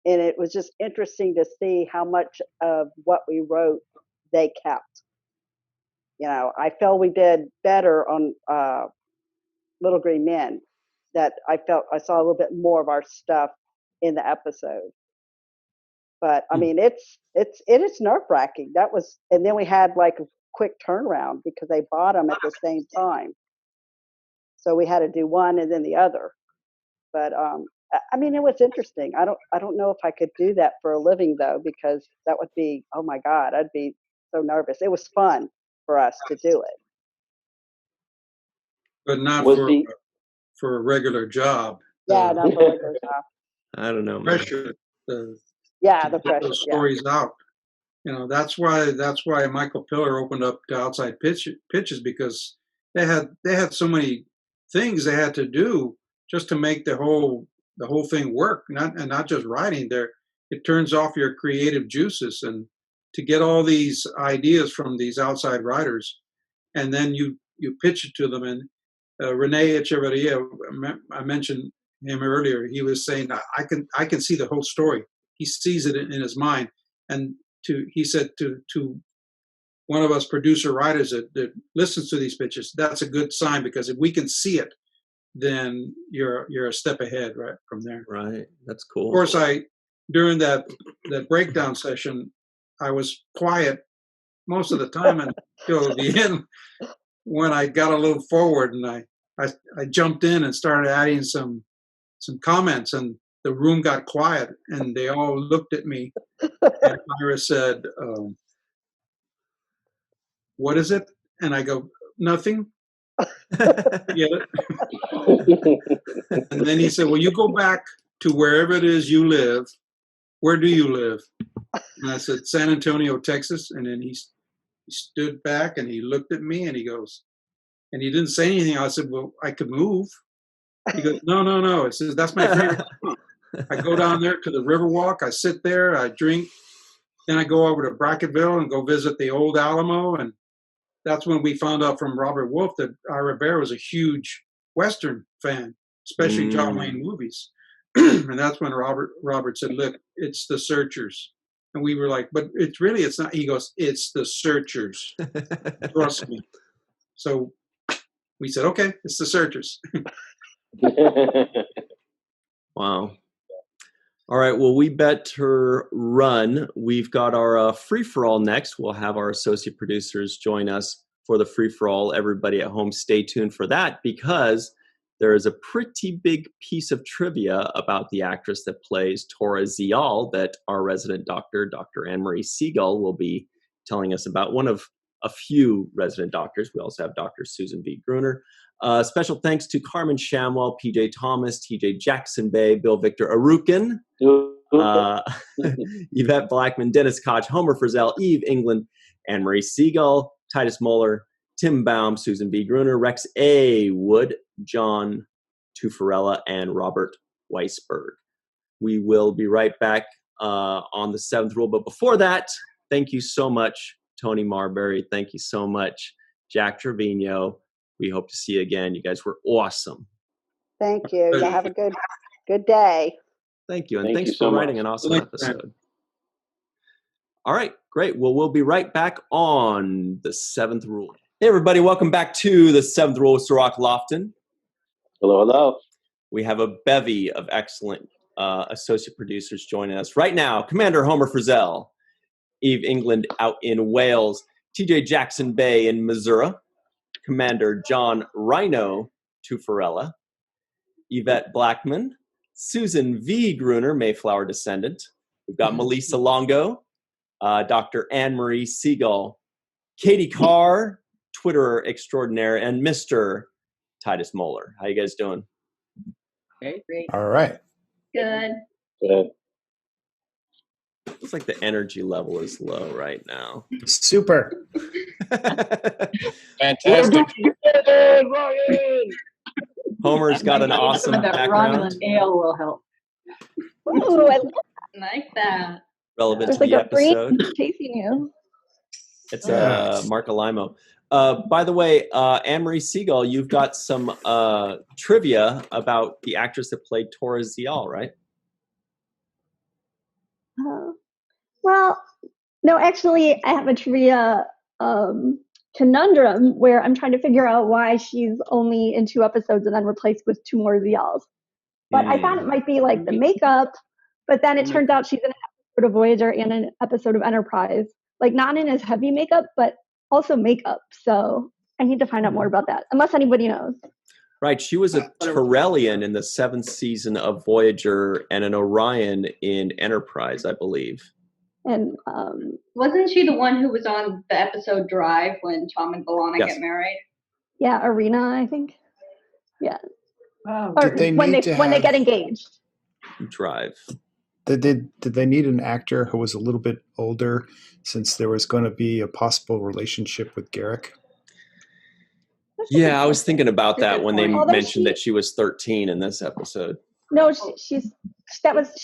and it was just interesting to see how much of what we wrote they kept. I felt we did better on Little Green Men. That I felt I saw a little bit more of our stuff in the episode. But I mean, it is nerve-wracking. That was, and then we had like a quick turnaround because they bought them at the same time, so we had to do one and then the other. But I mean, it was interesting. I don't know if I could do that for a living though, because that would be, oh my God, I'd be so nervous. It was fun for us to do it. But not Was for the for a regular job. Yeah, not for a regular job. I don't know, man. Pressure. Yeah, To the get pressure. those Yeah. stories out. You know, that's why Michael Piller opened up to outside pitches, because they had so many things they had to do just to make the whole thing work. Not just writing. There, it turns off your creative juices, and to get all these ideas from these outside writers, and then you pitch it to them. And Rene Echeverria, I mentioned him earlier. He was saying, I can see the whole story. He sees it in his mind. And he said to one of us producer writers that listens to these pitches, that's a good sign, because if we can see it, then you're a step ahead right from there. Right. That's cool. Of course, during that breakdown session, I was quiet most of the time until the end, when I got a little forward and I jumped in and started adding some comments, and the room got quiet and they all looked at me. And Myra said, "What is it?" And I go, "Nothing." Get it? And then he said, "Well, you go back to wherever it is you live. Where do you live?" And I said, "San Antonio, Texas." And then he stood back and he looked at me and he goes, and he didn't say anything. I said, "Well, I could move." He goes, No. It says, "That's my favorite spot. I go down there to the Riverwalk. I sit there, I drink. Then I go over to Brackettville and go visit the old Alamo." And that's when we found out from Robert Wolfe that Ira Bear was a huge Western fan, especially John Wayne movies. And that's when Robert said, "Look, it's the Searchers." And we were like, "But it's not." He goes, "It's the Searchers. Trust me." So we said, "Okay, it's the Searchers." Wow. All right. Well, we better run. We've got our free-for-all next. We'll have our associate producers join us for the free-for-all. Everybody at home, stay tuned for that, because there is a pretty big piece of trivia about the actress that plays Tora Zial that our resident doctor, Dr. Anne-Marie Segal, will be telling us about. One of a few resident doctors. We also have Dr. Susan V. Gruner. Special thanks to Carmen Shamwell, PJ Thomas, TJ Jackson-Bey, Bill Victor Arucan, Yvette Blackmon, Dennis Koch, Homer Frizzell, Eve England, Anne-Marie Segal, Titus Mohler, Tim Baum, Susan B. Gruner, Rex A. Wood, John Tufarella, and Robert Weissburg. We will be right back on the seventh rule. But before that, thank you so much, Toni Marberry. Thank you so much, Jack Trevino. We hope to see you again. You guys were awesome. Thank you. Y'all have a good day. Thank you. And Thank thanks you for so writing much. an awesome episode. All right, great. Well, we'll be right back on the seventh rule. Hey, everybody. Welcome back to the seventh rule with Cirroc Lofton. Hello, hello. We have a bevy of excellent associate producers joining us right now. Commander Homer Frizzell, Eve England out in Wales, TJ Jackson-Bey in Missouri, Commander John Rhino Tufarella, Yvette Blackmon, Susan V. Gruner, Mayflower descendant. We've got Malissa Longo, Dr. Anne-Marie Segal, Katie Carr, Twitterer extraordinaire, and Mr. Titus Mohler. How you guys doing? Okay, great. All right. Good. Good. Looks like the energy level is low right now. Super. Fantastic. Ryan! Homer's got an awesome Some of that background Romulan ale will help. Ooh, I Like that. relevant there's to like the a breeze episode. chasing you. It's Yes. Mark Alimo. By the way, Anne-Marie Segal, you've got some trivia about the actress that played Tora Zial, right? Well, no, actually, I have a trivia conundrum where I'm trying to figure out why she's only in 2 episodes and then replaced with 2 more Zials. But I thought it might be like the makeup, but then it turns out she's in an episode of Voyager and an episode of Enterprise. Like not in as heavy makeup, but also makeup. So I need to find out more about that, unless anybody knows. Right. She was a Torellian in the 7th season of Voyager and an Orion in Enterprise, I believe. And wasn't she the one who was on the episode Drive when Tom and B'Elanna get married? Yeah, Arena, I think. Yeah. Oh, Or when they get engaged. Drive. Did they need an actor who was a little bit older, since there was going to be a possible relationship with Garrick? Yeah, I was thinking about that when they mentioned that she was 13 in this episode. No, she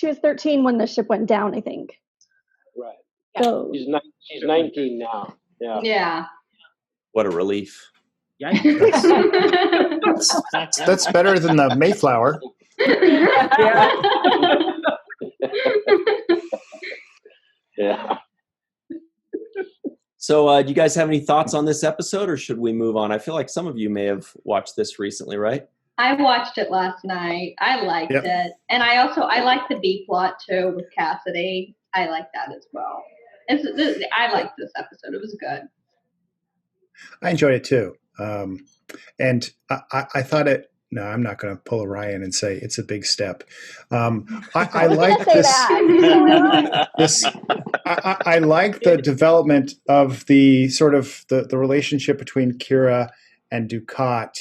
was 13 when the ship went down, I think. Right. So She's 19 now. Yeah. Yeah. What a relief. That's better than the Mayflower. Yeah. So do you guys have any thoughts on this episode, or should we move on? I feel like some of you may have watched this recently, right? I watched it last night. I liked it. And I liked the B plot too with Cassidy. I liked that as well. I liked this episode. It was good. I enjoyed it too. And I thought it, no, I'm not going to pull a Ryan and say it's a big step. I like this. I like the development of the sort of the relationship between Kira and Dukat.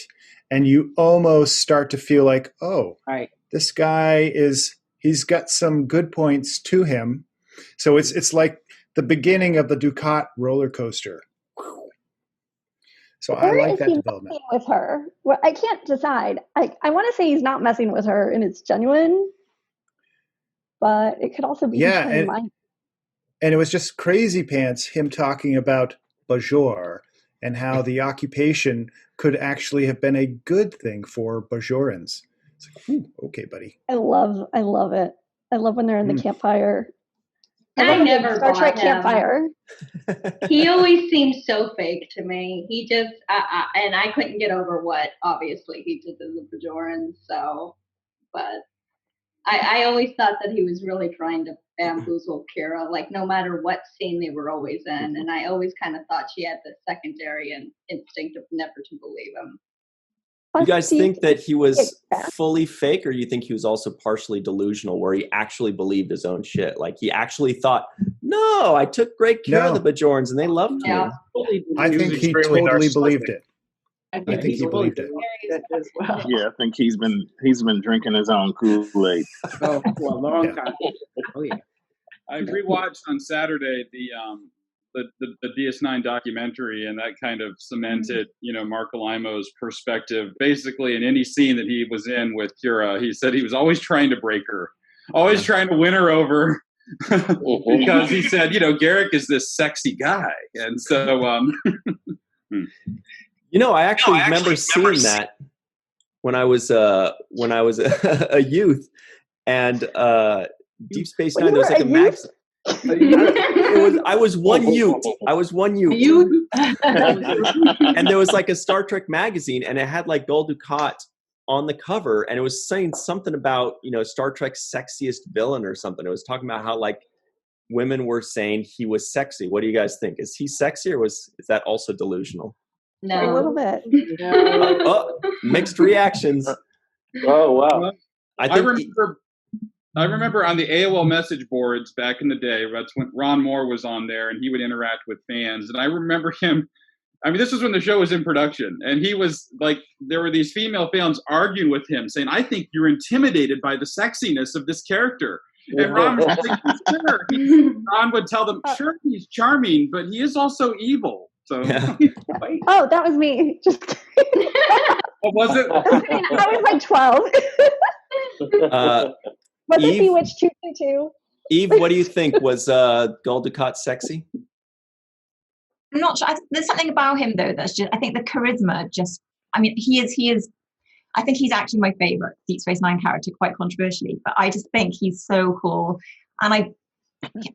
And you almost start to feel like, oh, right. This guy he's got some good points to him. So it's like the beginning of the Dukat roller coaster. So I like that development. With her, well, I can't decide. I want to say he's not messing with her, and it's genuine, but it could also be and it was just crazy pants him talking about Bajor and how the occupation could actually have been a good thing for Bajorans. It's like, ooh, okay, buddy. I love it. I love when they're in the campfire. I never Star Trek bought him. campfire. He always seems so fake to me. He just, and I couldn't get over what obviously he did to the Bajorans. So, but I always thought that he was really trying to bamboozle Kira. Like no matter what scene they were always in, and I always kind of thought she had the secondary and instinct of never to believe him. You guys think that he was fully fake, or you think he was also partially delusional, where he actually believed his own shit? Like he actually thought, no, I took great care of the Bajorans and they loved me. I think he totally believed it. I think he believed it as well. Yeah, I think he's been drinking his own Kool-Aid. Oh, for a long time. Oh yeah. I rewatched on Saturday the DS9 documentary, and that kind of cemented, Mark Alimo's perspective. Basically, in any scene that he was in with Kira, he said he was always trying to break her, always trying to win her over, because he said, Garrick is this sexy guy, and so. I actually remember seeing that when I was a youth, and Deep Space Nine. There was like a max. I was one youth. And there was like a Star Trek magazine, and it had like Gul Dukat on the cover, and it was saying something about Star Trek's sexiest villain or something. It was talking about how like women were saying he was sexy. What do you guys think? Is he sexy, or is that also delusional? No, a little bit. Mixed reactions. Oh wow! I remember on the AOL message boards back in the day, that's when Ron Moore was on there, and he would interact with fans. And I remember him, this was when the show was in production, and he was like, there were these female fans arguing with him, saying, I think you're intimidated by the sexiness of this character. And Ron was like, sure. Ron would tell them, sure, he's charming, but he is also evil. So, oh, that was me. Just what was it? I was like 12. Was it Bewitched 222? Eve, what do you think? Was Gul Dukat sexy? I'm not sure. There's something about him though that's just. I think the charisma. He is. I think he's actually my favorite Deep Space Nine character, quite controversially. But I just think he's so cool, and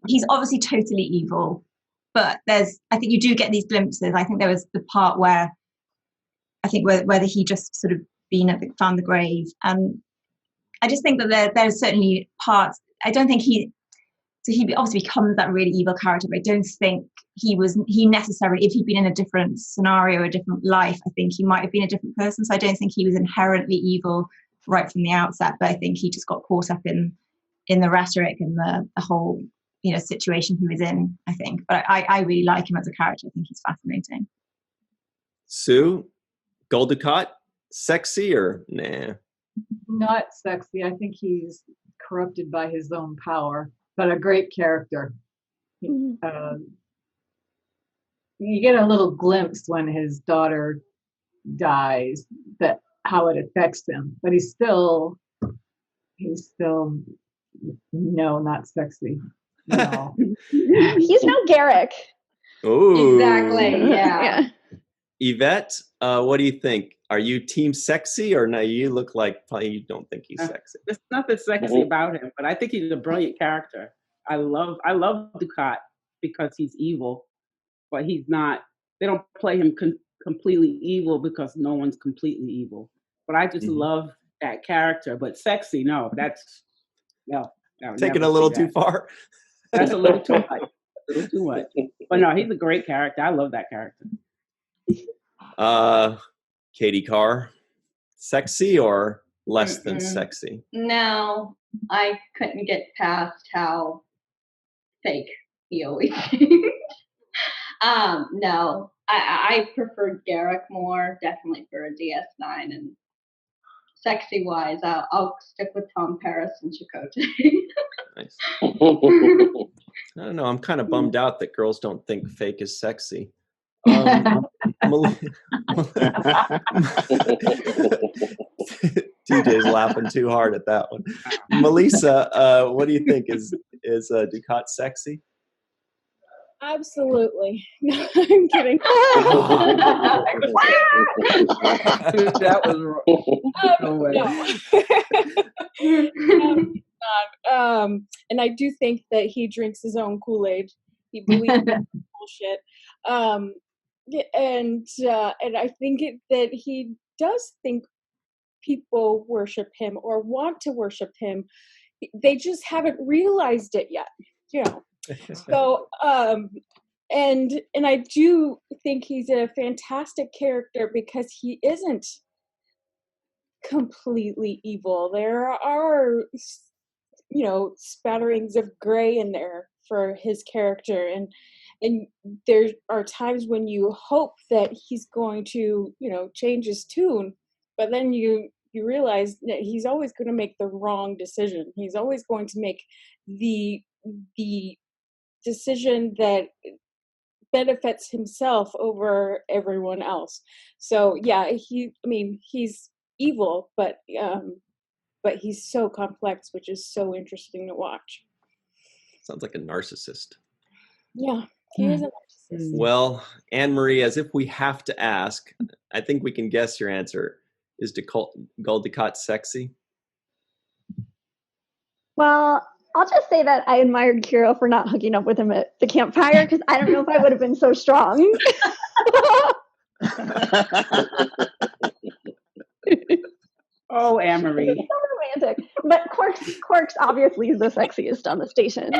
he's obviously totally evil. But I think you do get these glimpses. I think there was the part where I think whether he just sort of found the grave, and I just think that there's certainly parts. I don't think so he obviously becomes that really evil character, but I don't think he necessarily, if he'd been in a different scenario, a different life, I think he might have been a different person. So I don't think he was inherently evil right from the outset, but I think he just got caught up in the rhetoric and the whole, situation he was in, I think. But I really like him as a character. I think he's fascinating. Sue, Gul Dukat, sexy or nah? Not sexy. I think he's corrupted by his own power, but a great character. You get a little glimpse when his daughter dies, that how it affects him, but he's still no, not sexy. No. He's no Garrick. Oh, Exactly. Yeah. Yvette, what do you think? Are you team sexy or no? You look like probably you don't think he's sexy. There's nothing sexy about him, but I think he's a brilliant character. I love Dukat because he's evil, but he's not. They don't play him completely evil because no one's completely evil. But I just love that character. But sexy, no, that's no. Taking a little too far. That's a little too much. A little too much. But no, he's a great character. I love that character. Katie Carr, sexy or less than sexy? No, I couldn't get past how fake he always seemed. No, I preferred Garrick more, definitely for a DS9, and sexy wise, I'll stick with Tom Paris and Chakotay. Nice. I don't know. I'm kind of bummed out that girls don't think fake is sexy. TJ's laughing too hard at that one. Malissa, what do you think? Is Dukat sexy? Absolutely. No, I'm kidding. That was no. And I do think that he drinks his own Kool-Aid. He believes in bullshit. And I think that he does think people worship him or want to worship him. They just haven't realized it yet, So, and I do think he's a fantastic character because he isn't completely evil. There are, spatterings of gray in there for his character, and there are times when you hope that he's going to, change his tune, but then you realize that he's always going to make the wrong decision. He's always going to make the decision that benefits himself over everyone else. So yeah, he's evil, but he's so complex, which is so interesting to watch. Sounds like a narcissist. Yeah, he is a narcissist. Well, Anne-Marie, as if we have to ask, I think we can guess your answer. Is Gul Dukat sexy? Well, I'll just say that I admired Kirill for not hooking up with him at the campfire, because I don't know if I would have been so strong. Oh, Anne-Marie. It's so romantic. But Quarks obviously is the sexiest on the station.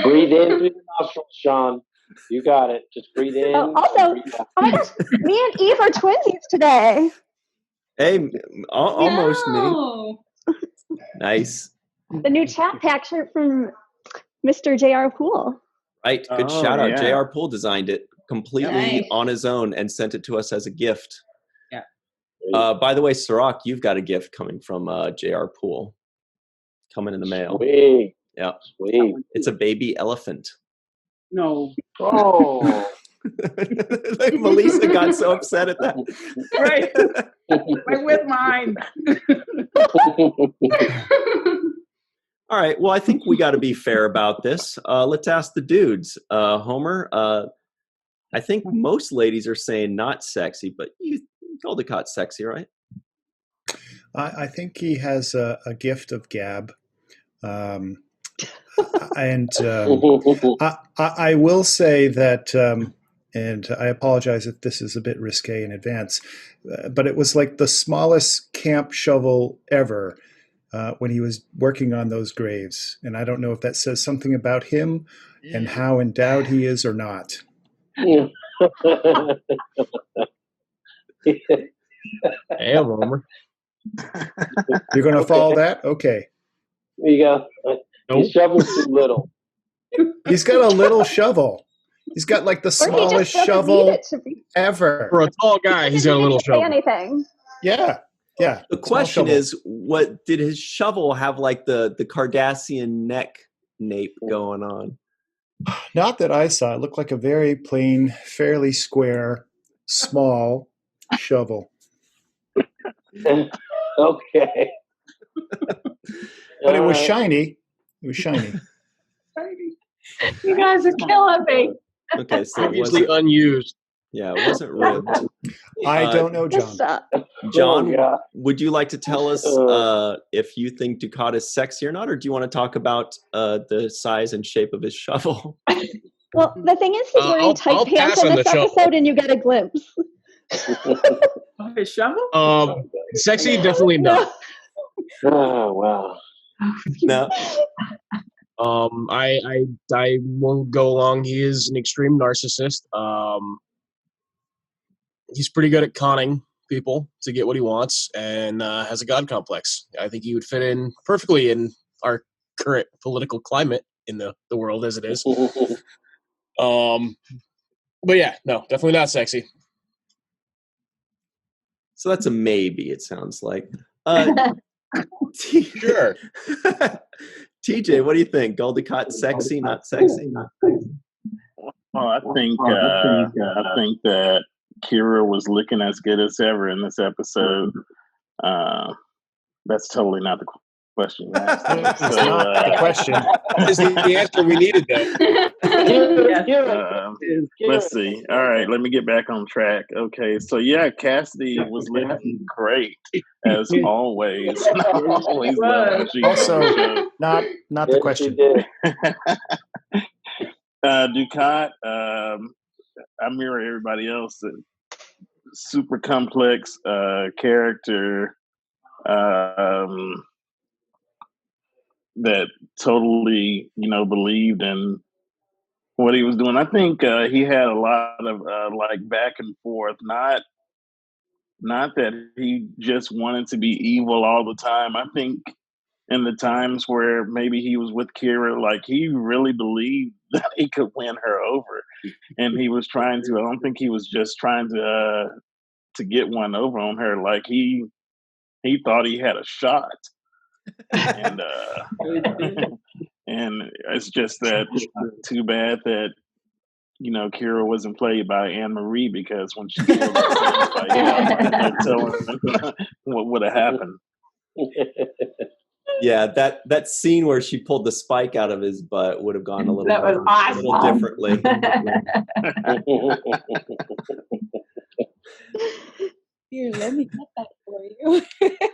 Breathe in through the nostrils, Sean. You got it. Just breathe in. Oh my gosh, me and Eve are twinsies today. Hey, almost me. Nice. The new chat pack shirt from Mr. J.R. Poole. Right. Good shout out. J.R. Poole designed it completely on his own and sent it to us as a gift. Yeah. By the way, Cirroc, you've got a gift coming from J.R. Poole coming in the mail. Sweet. Yeah. Sweet. It's a baby elephant. No. Oh. Like Malissa got so upset at that. Right. Right with mine. All right. Well, I think we got to be fair about this. Let's ask the dudes. Homer, I think most ladies are saying not sexy, but you Gul Dukat's sexy, right? I think he has a gift of gab. And I will say that, and I apologize if this is a bit risque in advance, but it was like the smallest camp shovel ever when he was working on those graves. And I don't know if that says something about him and how endowed he is or not. Yeah. Damn, Homer. You're going to follow that? Okay. You go. His shovel's too little. He's got a little shovel. He's got like the smallest shovel ever. For a tall guy, he's got a little shovel. Anything. Yeah. Yeah. The question is, what did his shovel have like the Cardassian neck nape going on? Not that I saw. It looked like a very plain, fairly square, small shovel. Okay. But it was shiny. It was shiny. You guys are killing me. Okay, so obviously unused. Yeah, it wasn't ribbed. I don't know, John. John, would you like to tell us if you think Dukat is sexy or not, or do you want to talk about the size and shape of his shovel? Well, the thing is, he's wearing tight pants in this episode, and you get a glimpse. His shovel? Sexy, definitely not. Oh wow. No. I won't go along. He is an extreme narcissist. He's pretty good at conning people to get what he wants, and has a god complex. I think he would fit in perfectly in our current political climate in the world as it is. But yeah, no, definitely not sexy. So that's a maybe, it sounds like. Sure. TJ, what do you think? Gul Dukat sexy, not sexy? Well, I think that Kira was looking as good as ever in this episode. That's totally not the question. That's not the question. Is the answer we needed, though. Let's see. All right, let me get back on track. Okay, so yeah, Cassidy was looking great as always. Always also, not the question. Dukat, I mirror everybody else. Super complex character that totally, believed in what he was doing. I think he had a lot of like back and forth. Not that he just wanted to be evil all the time. I think in the times where maybe he was with Kira, like he really believed that he could win her over, and he was trying to. I don't think he was just trying to get one over on her. Like he thought he had a shot, and and it's just that too bad that Kira wasn't played by Anne Marie, because when she killed her, telling what would have happened. Yeah, that scene where she pulled the spike out of his butt would have gone a little differently. Here, let me get that for you.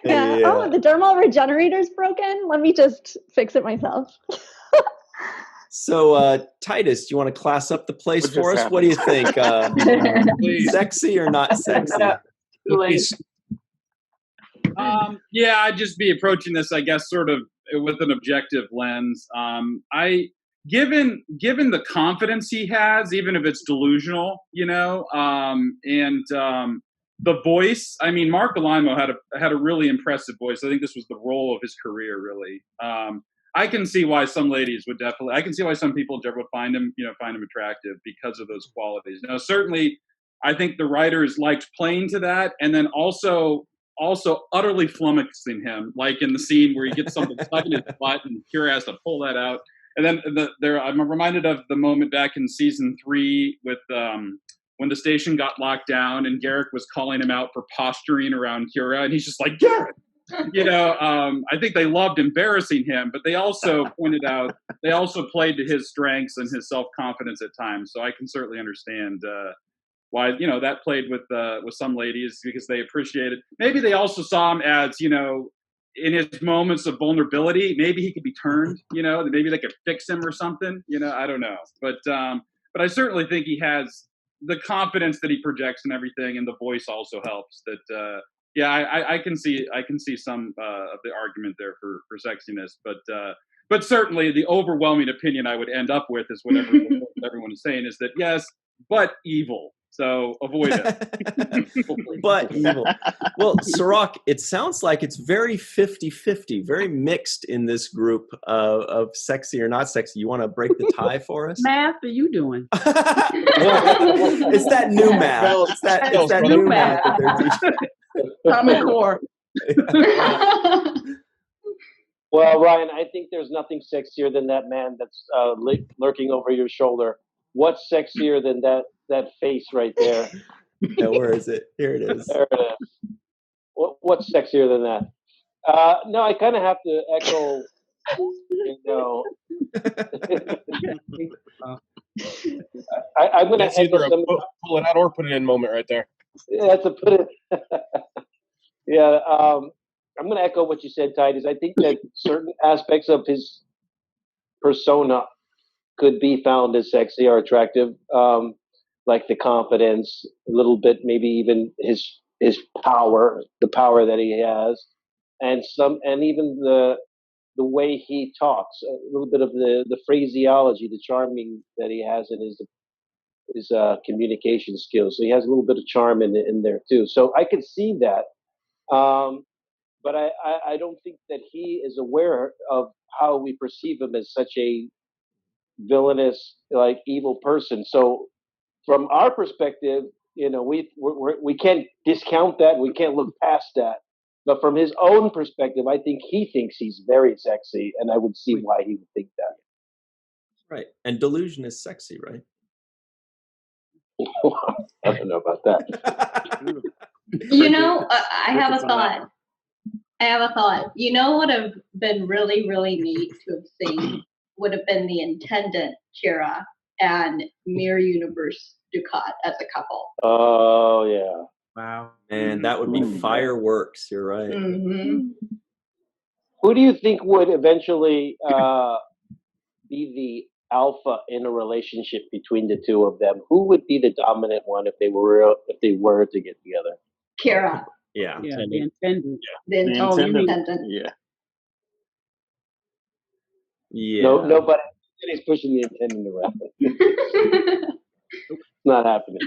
Yeah. Oh, the dermal regenerator's broken. Let me just fix it myself. So, Titus, do you want to class up the place for us? What do you think? Sexy or not sexy? Yeah, I'd just be approaching this, I guess, sort of with an objective lens. Given the confidence he has, even if it's delusional, and the voice. I mean, Mark Alimo had a really impressive voice. I think this was the role of his career, really. I can see why some ladies would definitely. I can see why some people would find him attractive because of those qualities. Now, certainly, I think the writers liked playing to that, and then also utterly flummoxing him, like in the scene where he gets something stuck in his butt and Kira has to pull that out. And then I'm reminded of the moment back in season 3 with when the station got locked down and Garrick was calling him out for posturing around Kira, and he's just like, Garrick! I think they loved embarrassing him, but they also played to his strengths and his self-confidence at times. So I can certainly understand why that played with some ladies, because they appreciated. Maybe they also saw him as in his moments of vulnerability, maybe he could be turned. Maybe they could fix him or something. I don't know, but I certainly think he has the confidence that he projects and everything, and the voice also helps. That Yeah, I can see some of the argument there for sexiness, but certainly the overwhelming opinion I would end up with is whatever everyone is saying is that yes, but evil. So avoid it. But evil. Well, Cirroc, it sounds like it's very 50-50, very mixed in this group of sexy or not sexy. You want to break the tie for us? Math are you doing? It's that new math. It's that new math that they're teaching. Common Core. Well, Ryan, I think there's nothing sexier than that man that's lurking over your shoulder. What's sexier than that face right there? Yeah, where is it? Here it is. There it is. What's sexier than that? No, I kind of have to echo. I'm going to That's either echo pull it out or put it in moment right there. Yeah, that's a put it. Yeah, I'm going to echo what you said, Titus. I think that certain aspects of his persona could be found as sexy or attractive, like the confidence, a little bit, maybe even his power, the power that he has, and even the way he talks, a little bit of the phraseology, the charming that he has in his communication skills. So he has a little bit of charm in there too. So I could see that. But I don't think that he is aware of how we perceive him as such a villainous, like evil person. So from our perspective, we can't discount that. We can't look past that. But from his own perspective, I think he thinks he's very sexy, and I would see why he would think that. Right. And delusion is sexy, right? I don't know about that. I have a thought. What would have been really, really neat to have seen would have been the Intendant Kira and Mirror Universe Dukat as a couple. Oh, yeah. Wow. And that would be fireworks. You're right. Mm-hmm. Who do you think would eventually be the alpha in a relationship between the two of them? Who would be the dominant one if they were to get together? Kira. Yeah. Yeah, the Intendant. The Intendant. Yeah. Yeah. Nobody's pushing the Intendant around. It's not happening.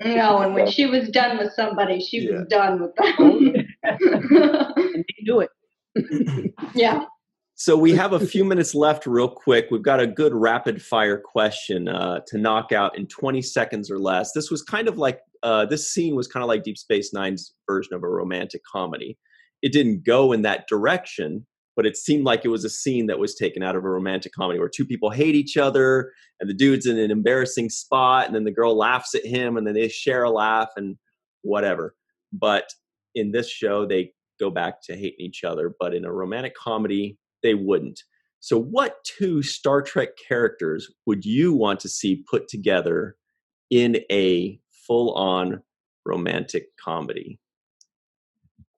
No, and when she was done with somebody, she was done with them. And they do it. Yeah. So we have a few minutes left real quick. We've got a good rapid fire question to knock out in 20 seconds or less. This was kind of like, this scene was kind of like Deep Space Nine's version of a romantic comedy. It didn't go in that direction, but it seemed like it was a scene that was taken out of a romantic comedy where two people hate each other and the dude's in an embarrassing spot and then the girl laughs at him and then they share a laugh and whatever. But in this show, they go back to hating each other. But in a romantic comedy, they wouldn't. So what two Star Trek characters would you want to see put together in a full-on romantic comedy?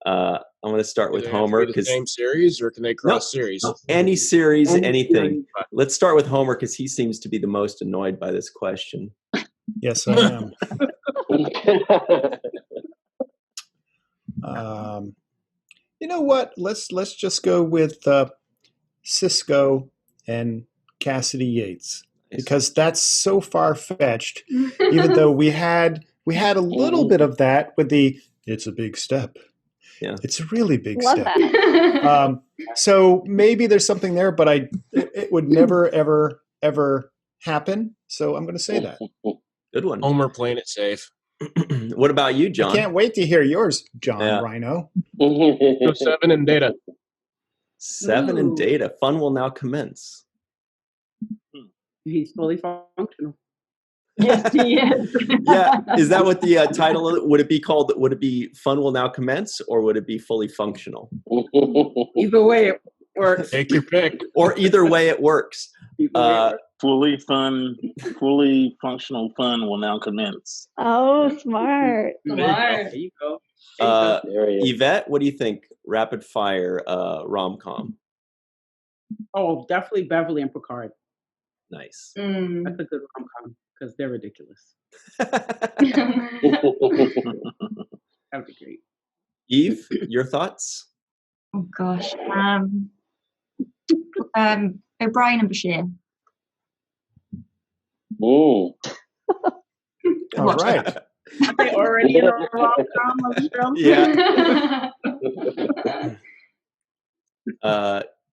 I'm going to start with Homer. The same series, or can they cross series? Any series, anything. Let's start with Homer because he seems to be the most annoyed by this question. Yes, I am. You know what? Let's just go with Sisko and Cassidy Yates because that's so far-fetched. Even though we had a little bit of that with the "it's a big step." Yeah, it's a really big Love step. That. So maybe there's something there, but it would never, ever happen. So I'm going to say that. Good one. Homer playing it safe. What about you, John? I can't wait to hear yours, John Rhino. So 7 and Data. 7 and Data. Fun will now commence. He's fully functional. Yes, he is. Yeah, is that what the title of it? Would it be called? Would it be Fun Will Now Commence, or would it be Fully Functional? Either way, it works. Take your pick. Or either way, it works. Fully functional fun will now commence. Oh, smart. Smart. There you go. Yvette, what do you think? Rapid fire rom-com. Oh, definitely Beverly and Picard. Nice. That's a good rom-com. because they're ridiculous. That would be great. Eve, your thoughts? Oh gosh. O'Brien and Bashir. Ooh. All right. Are they already in a rom-com? Yeah.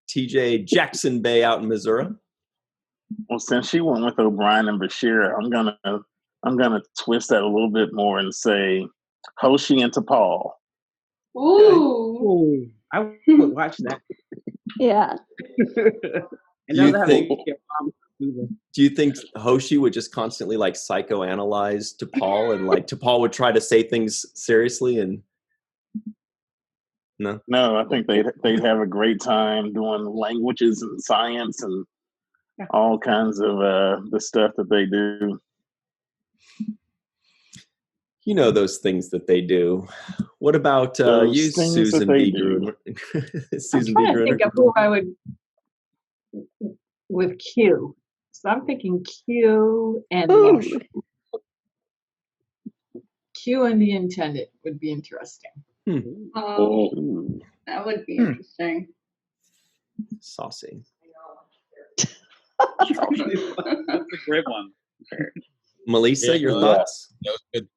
TJ Jackson-Bey out in Missouri. Well, since she went with O'Brien and Bashir, I'm gonna twist that a little bit more and say Hoshi and T'Pol. Ooh. I would watch that. Yeah. Do you think Hoshi would just constantly like psychoanalyze T'Pol and like T'Pol would try to say things seriously and no? No, I think they'd have a great time doing languages and science and all kinds of the stuff that they do. You know those things that they do. What about you, Susan B. Gruner? Susan B. I'm trying to Gruner. think of who I would with Q. So I'm thinking Q and Q and the Intendant would be interesting. That would be interesting. Saucy. That's a great one. Melissa, your thoughts? That was good.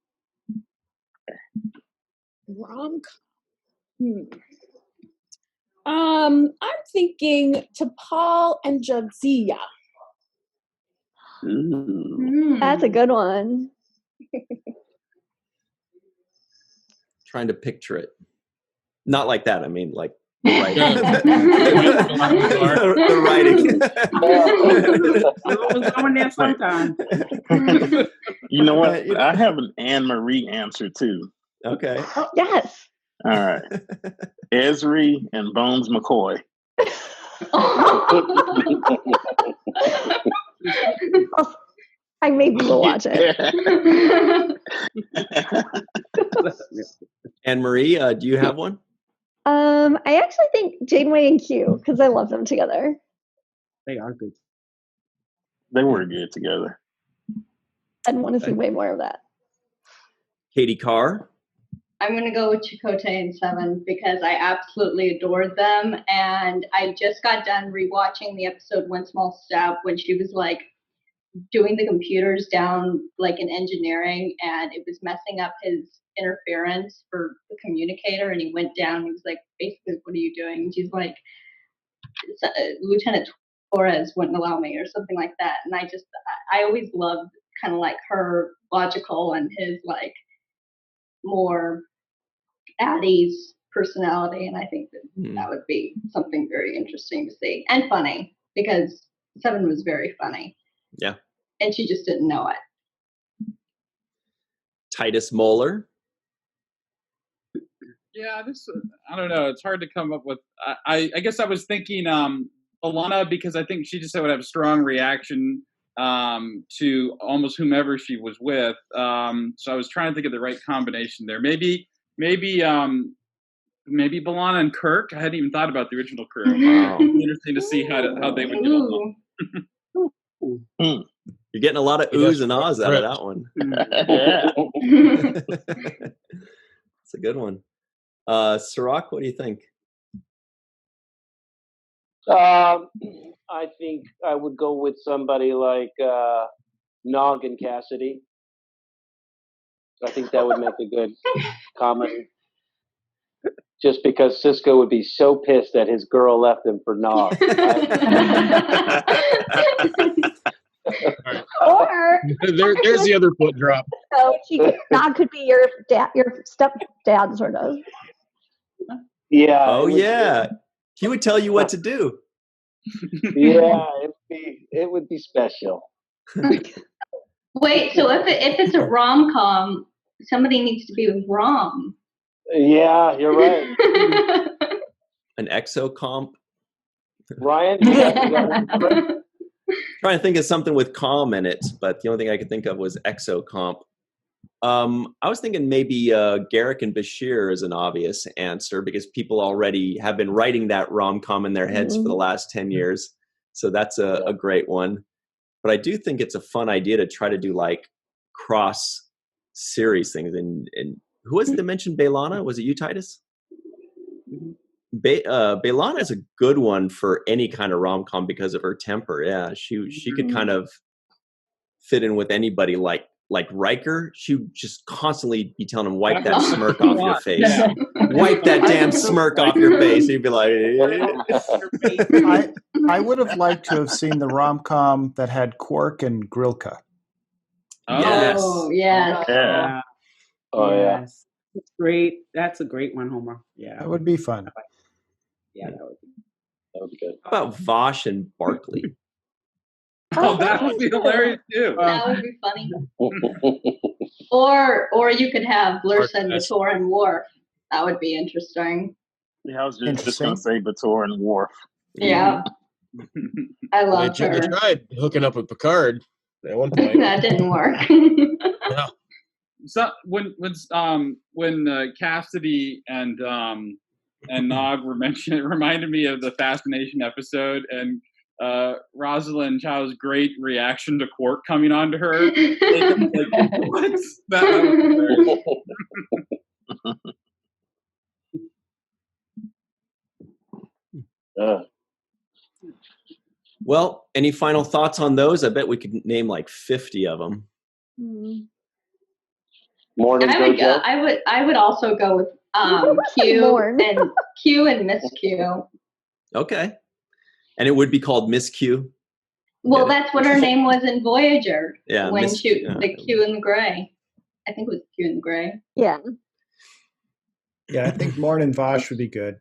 Rom-com. I'm thinking T'Pol and Jadzia. That's a good one. Trying to picture it. Not like that. I mean, like the writing. I was going there sometime. You know what? I have an Anne-Marie answer too. Okay. Oh, yes. All right. Esri and Bones McCoy. I maybe will watch it. Anne Marie, do you have one? I actually think Janeway and Q because I love them together. They are good. They were good together. I'd want to see way more of that. Katie Carr. I'm going to go with Chakotay and Seven because I absolutely adored them. And I just got done rewatching the episode One Small Step when she was like doing the computers down like in engineering and it was messing up his interference for the communicator. And he went down and he was like, basically, what are you doing? And she's like, Lieutenant Torres wouldn't allow me or something like that. And I always loved kind of like her logical and his like more at ease personality, and I think that would be something very interesting to see and funny because Seven was very funny. Yeah, and she just didn't know it. Titus Mohler. Yeah, I don't know. It's hard to come up with. I guess I was thinking Alana because I think she just would have a strong reaction to almost whomever she was with. So I was trying to think of the right combination there. Maybe B'Elanna and Kirk. I hadn't even thought about the original Kirk. Wow. Interesting to see how they would get along. You're getting a lot of oohs and ahs out of that one. It's a good one. Cirroc, what do you think? I think I would go with somebody like Nog and Cassidy. I think that would make a good comedy. Just because Sisko would be so pissed that his girl left him for Nog. Or there's the other foot drop. So Nog could be your dad, your stepdad, sort of. Yeah. Oh yeah, he would tell you what to do. Yeah, it would be special. Wait, so if it's a rom-com, somebody needs to be with Rom. Yeah, you're right. An exocomp. Ryan? Trying to think of something with com in it, but the only thing I could think of was exocomp. I was thinking maybe Garak and Bashir is an obvious answer because people already have been writing that rom-com in their heads for the last 10 years. So that's a great one. But I do think it's a fun idea to try to do like cross series things. And who was it that mentioned Bailana? Was it you, Titus? Bailana is a good one for any kind of rom-com because of her temper. Yeah, she could kind of fit in with anybody. Like Riker, she would just constantly be telling him, wipe that smirk off your face. Yeah. Wipe that damn smirk off your face. And he'd be like, I would have liked to have seen the rom-com that had Quark and Grilka. Yes. Oh, yes. Yeah. Oh, yeah. Yes. It's great. That's a great one, Homer. Yeah. That would be fun. Yeah, that would be good. How about Vosh and Barkley? Oh, that would be hilarious too. That would be funny. Or you could have Lursa and Bator and Worf. That would be interesting. Yeah, I was just going to say Bator and Worf. Yeah. I love They her. tried hooking up with Picard at one point. That didn't work. No. So when Cassidy and Nog were mentioned, it reminded me of the Fascination episode and Rosalind Chow's great reaction to Quark coming on to her. What? That was hilarious. Well, any final thoughts on those? I bet we could name like 50 of them. Morning, I would also go with Q and Miss Q. Okay. And it would be called Miss Q. Well, that's what her name was in Voyager. Yeah, when Miss she, Q, the Q in the gray. I think it was Q in the gray. Yeah. Yeah, I think Morn and Vosh would be good.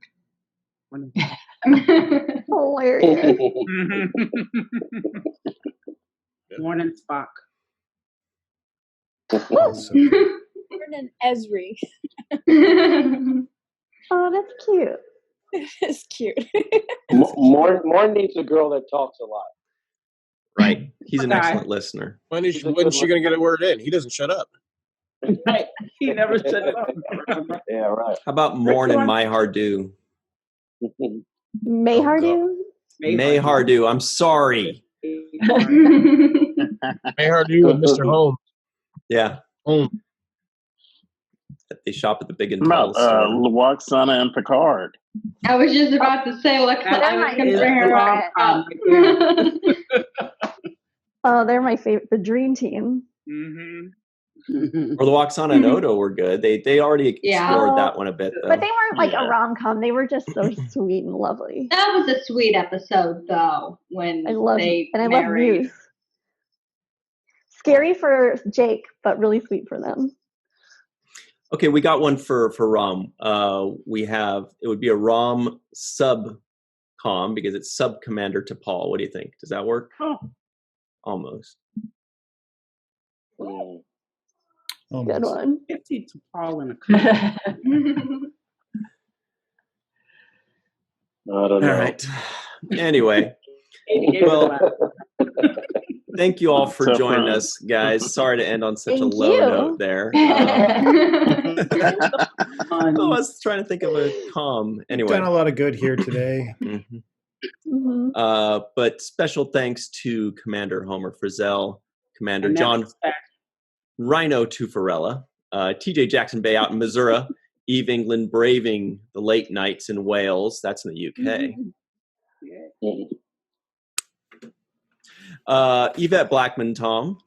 Hilarious. Morning, Spock. Morning, Esri. Oh, that's cute. It's cute. Morn needs a girl that talks a lot. Right. He's an excellent listener. When is she going to get a word in? He doesn't shut up. Right. He never shut up. Yeah, right. How about Morn and My Hardu? May Hardu? May Hardu. I'm sorry. May Hardu and Mr. Holmes. Yeah. Holmes. They shop at the big and About tall store. Waxana and Picard. I was just about to say what I was going to bring her up. Oh, they're my favorite. The Dream Team. Or the Waxana and Odo were good. They already explored that one a bit, though. But they weren't like a rom-com. They were just so sweet and lovely. That was a sweet episode, though, when I love married. Muse. Scary for Jake, but really sweet for them. Okay, we got one for Rom. It would be a Rom sub-com because it's sub-commander to Paul. What do you think? Does that work? Oh. Almost. Good one. 50 to Paul in a couple. I don't know. All right. Anyway, well, thank you all for joining us, guys. Sorry to end on such a low note there. I was trying to think of a calm. Anyway, We've done a lot of good here today. But special thanks to Commander Homer Frizzell, Commander John Rhino Tufarella, TJ Jackson-Bey out in Missouri, Eve England braving the late nights in Wales. That's in the UK. Yvette Blackmon, Tom,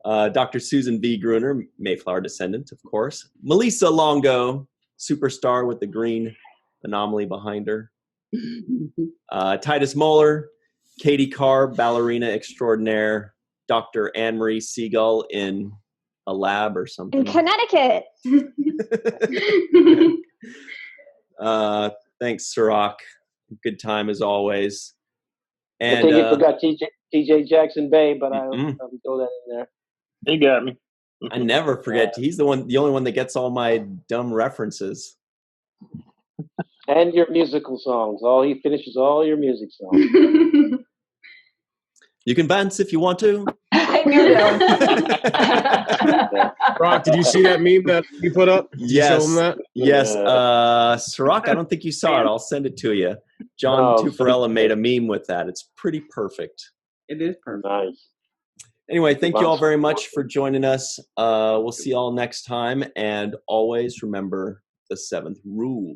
Dr. Susan B. Gruner, Mayflower descendant, of course. Malissa Longo, superstar with the green anomaly behind her. Titus Mohler, Katie Carr, ballerina extraordinaire, Dr. Anne-Marie Segal in a lab or something. In Connecticut. Thanks, Cirroc. Good time as always. And I think you forgot TJ Jackson-Bey, but I'll throw that in there. He got me. I never forget. He's the only one that gets all my dumb references. And your musical songs. He finishes all your music songs. You can bounce if you want to. Rock, did you see that meme that you put up? Did you show him that? Yes. Cirroc, I don't think you saw it. I'll send it to you. John Tufarella made a meme with that. It's pretty perfect. It is perfect. Nice. Anyway, thank you all very much for joining us. We'll see you all next time. And always remember the 7th rule.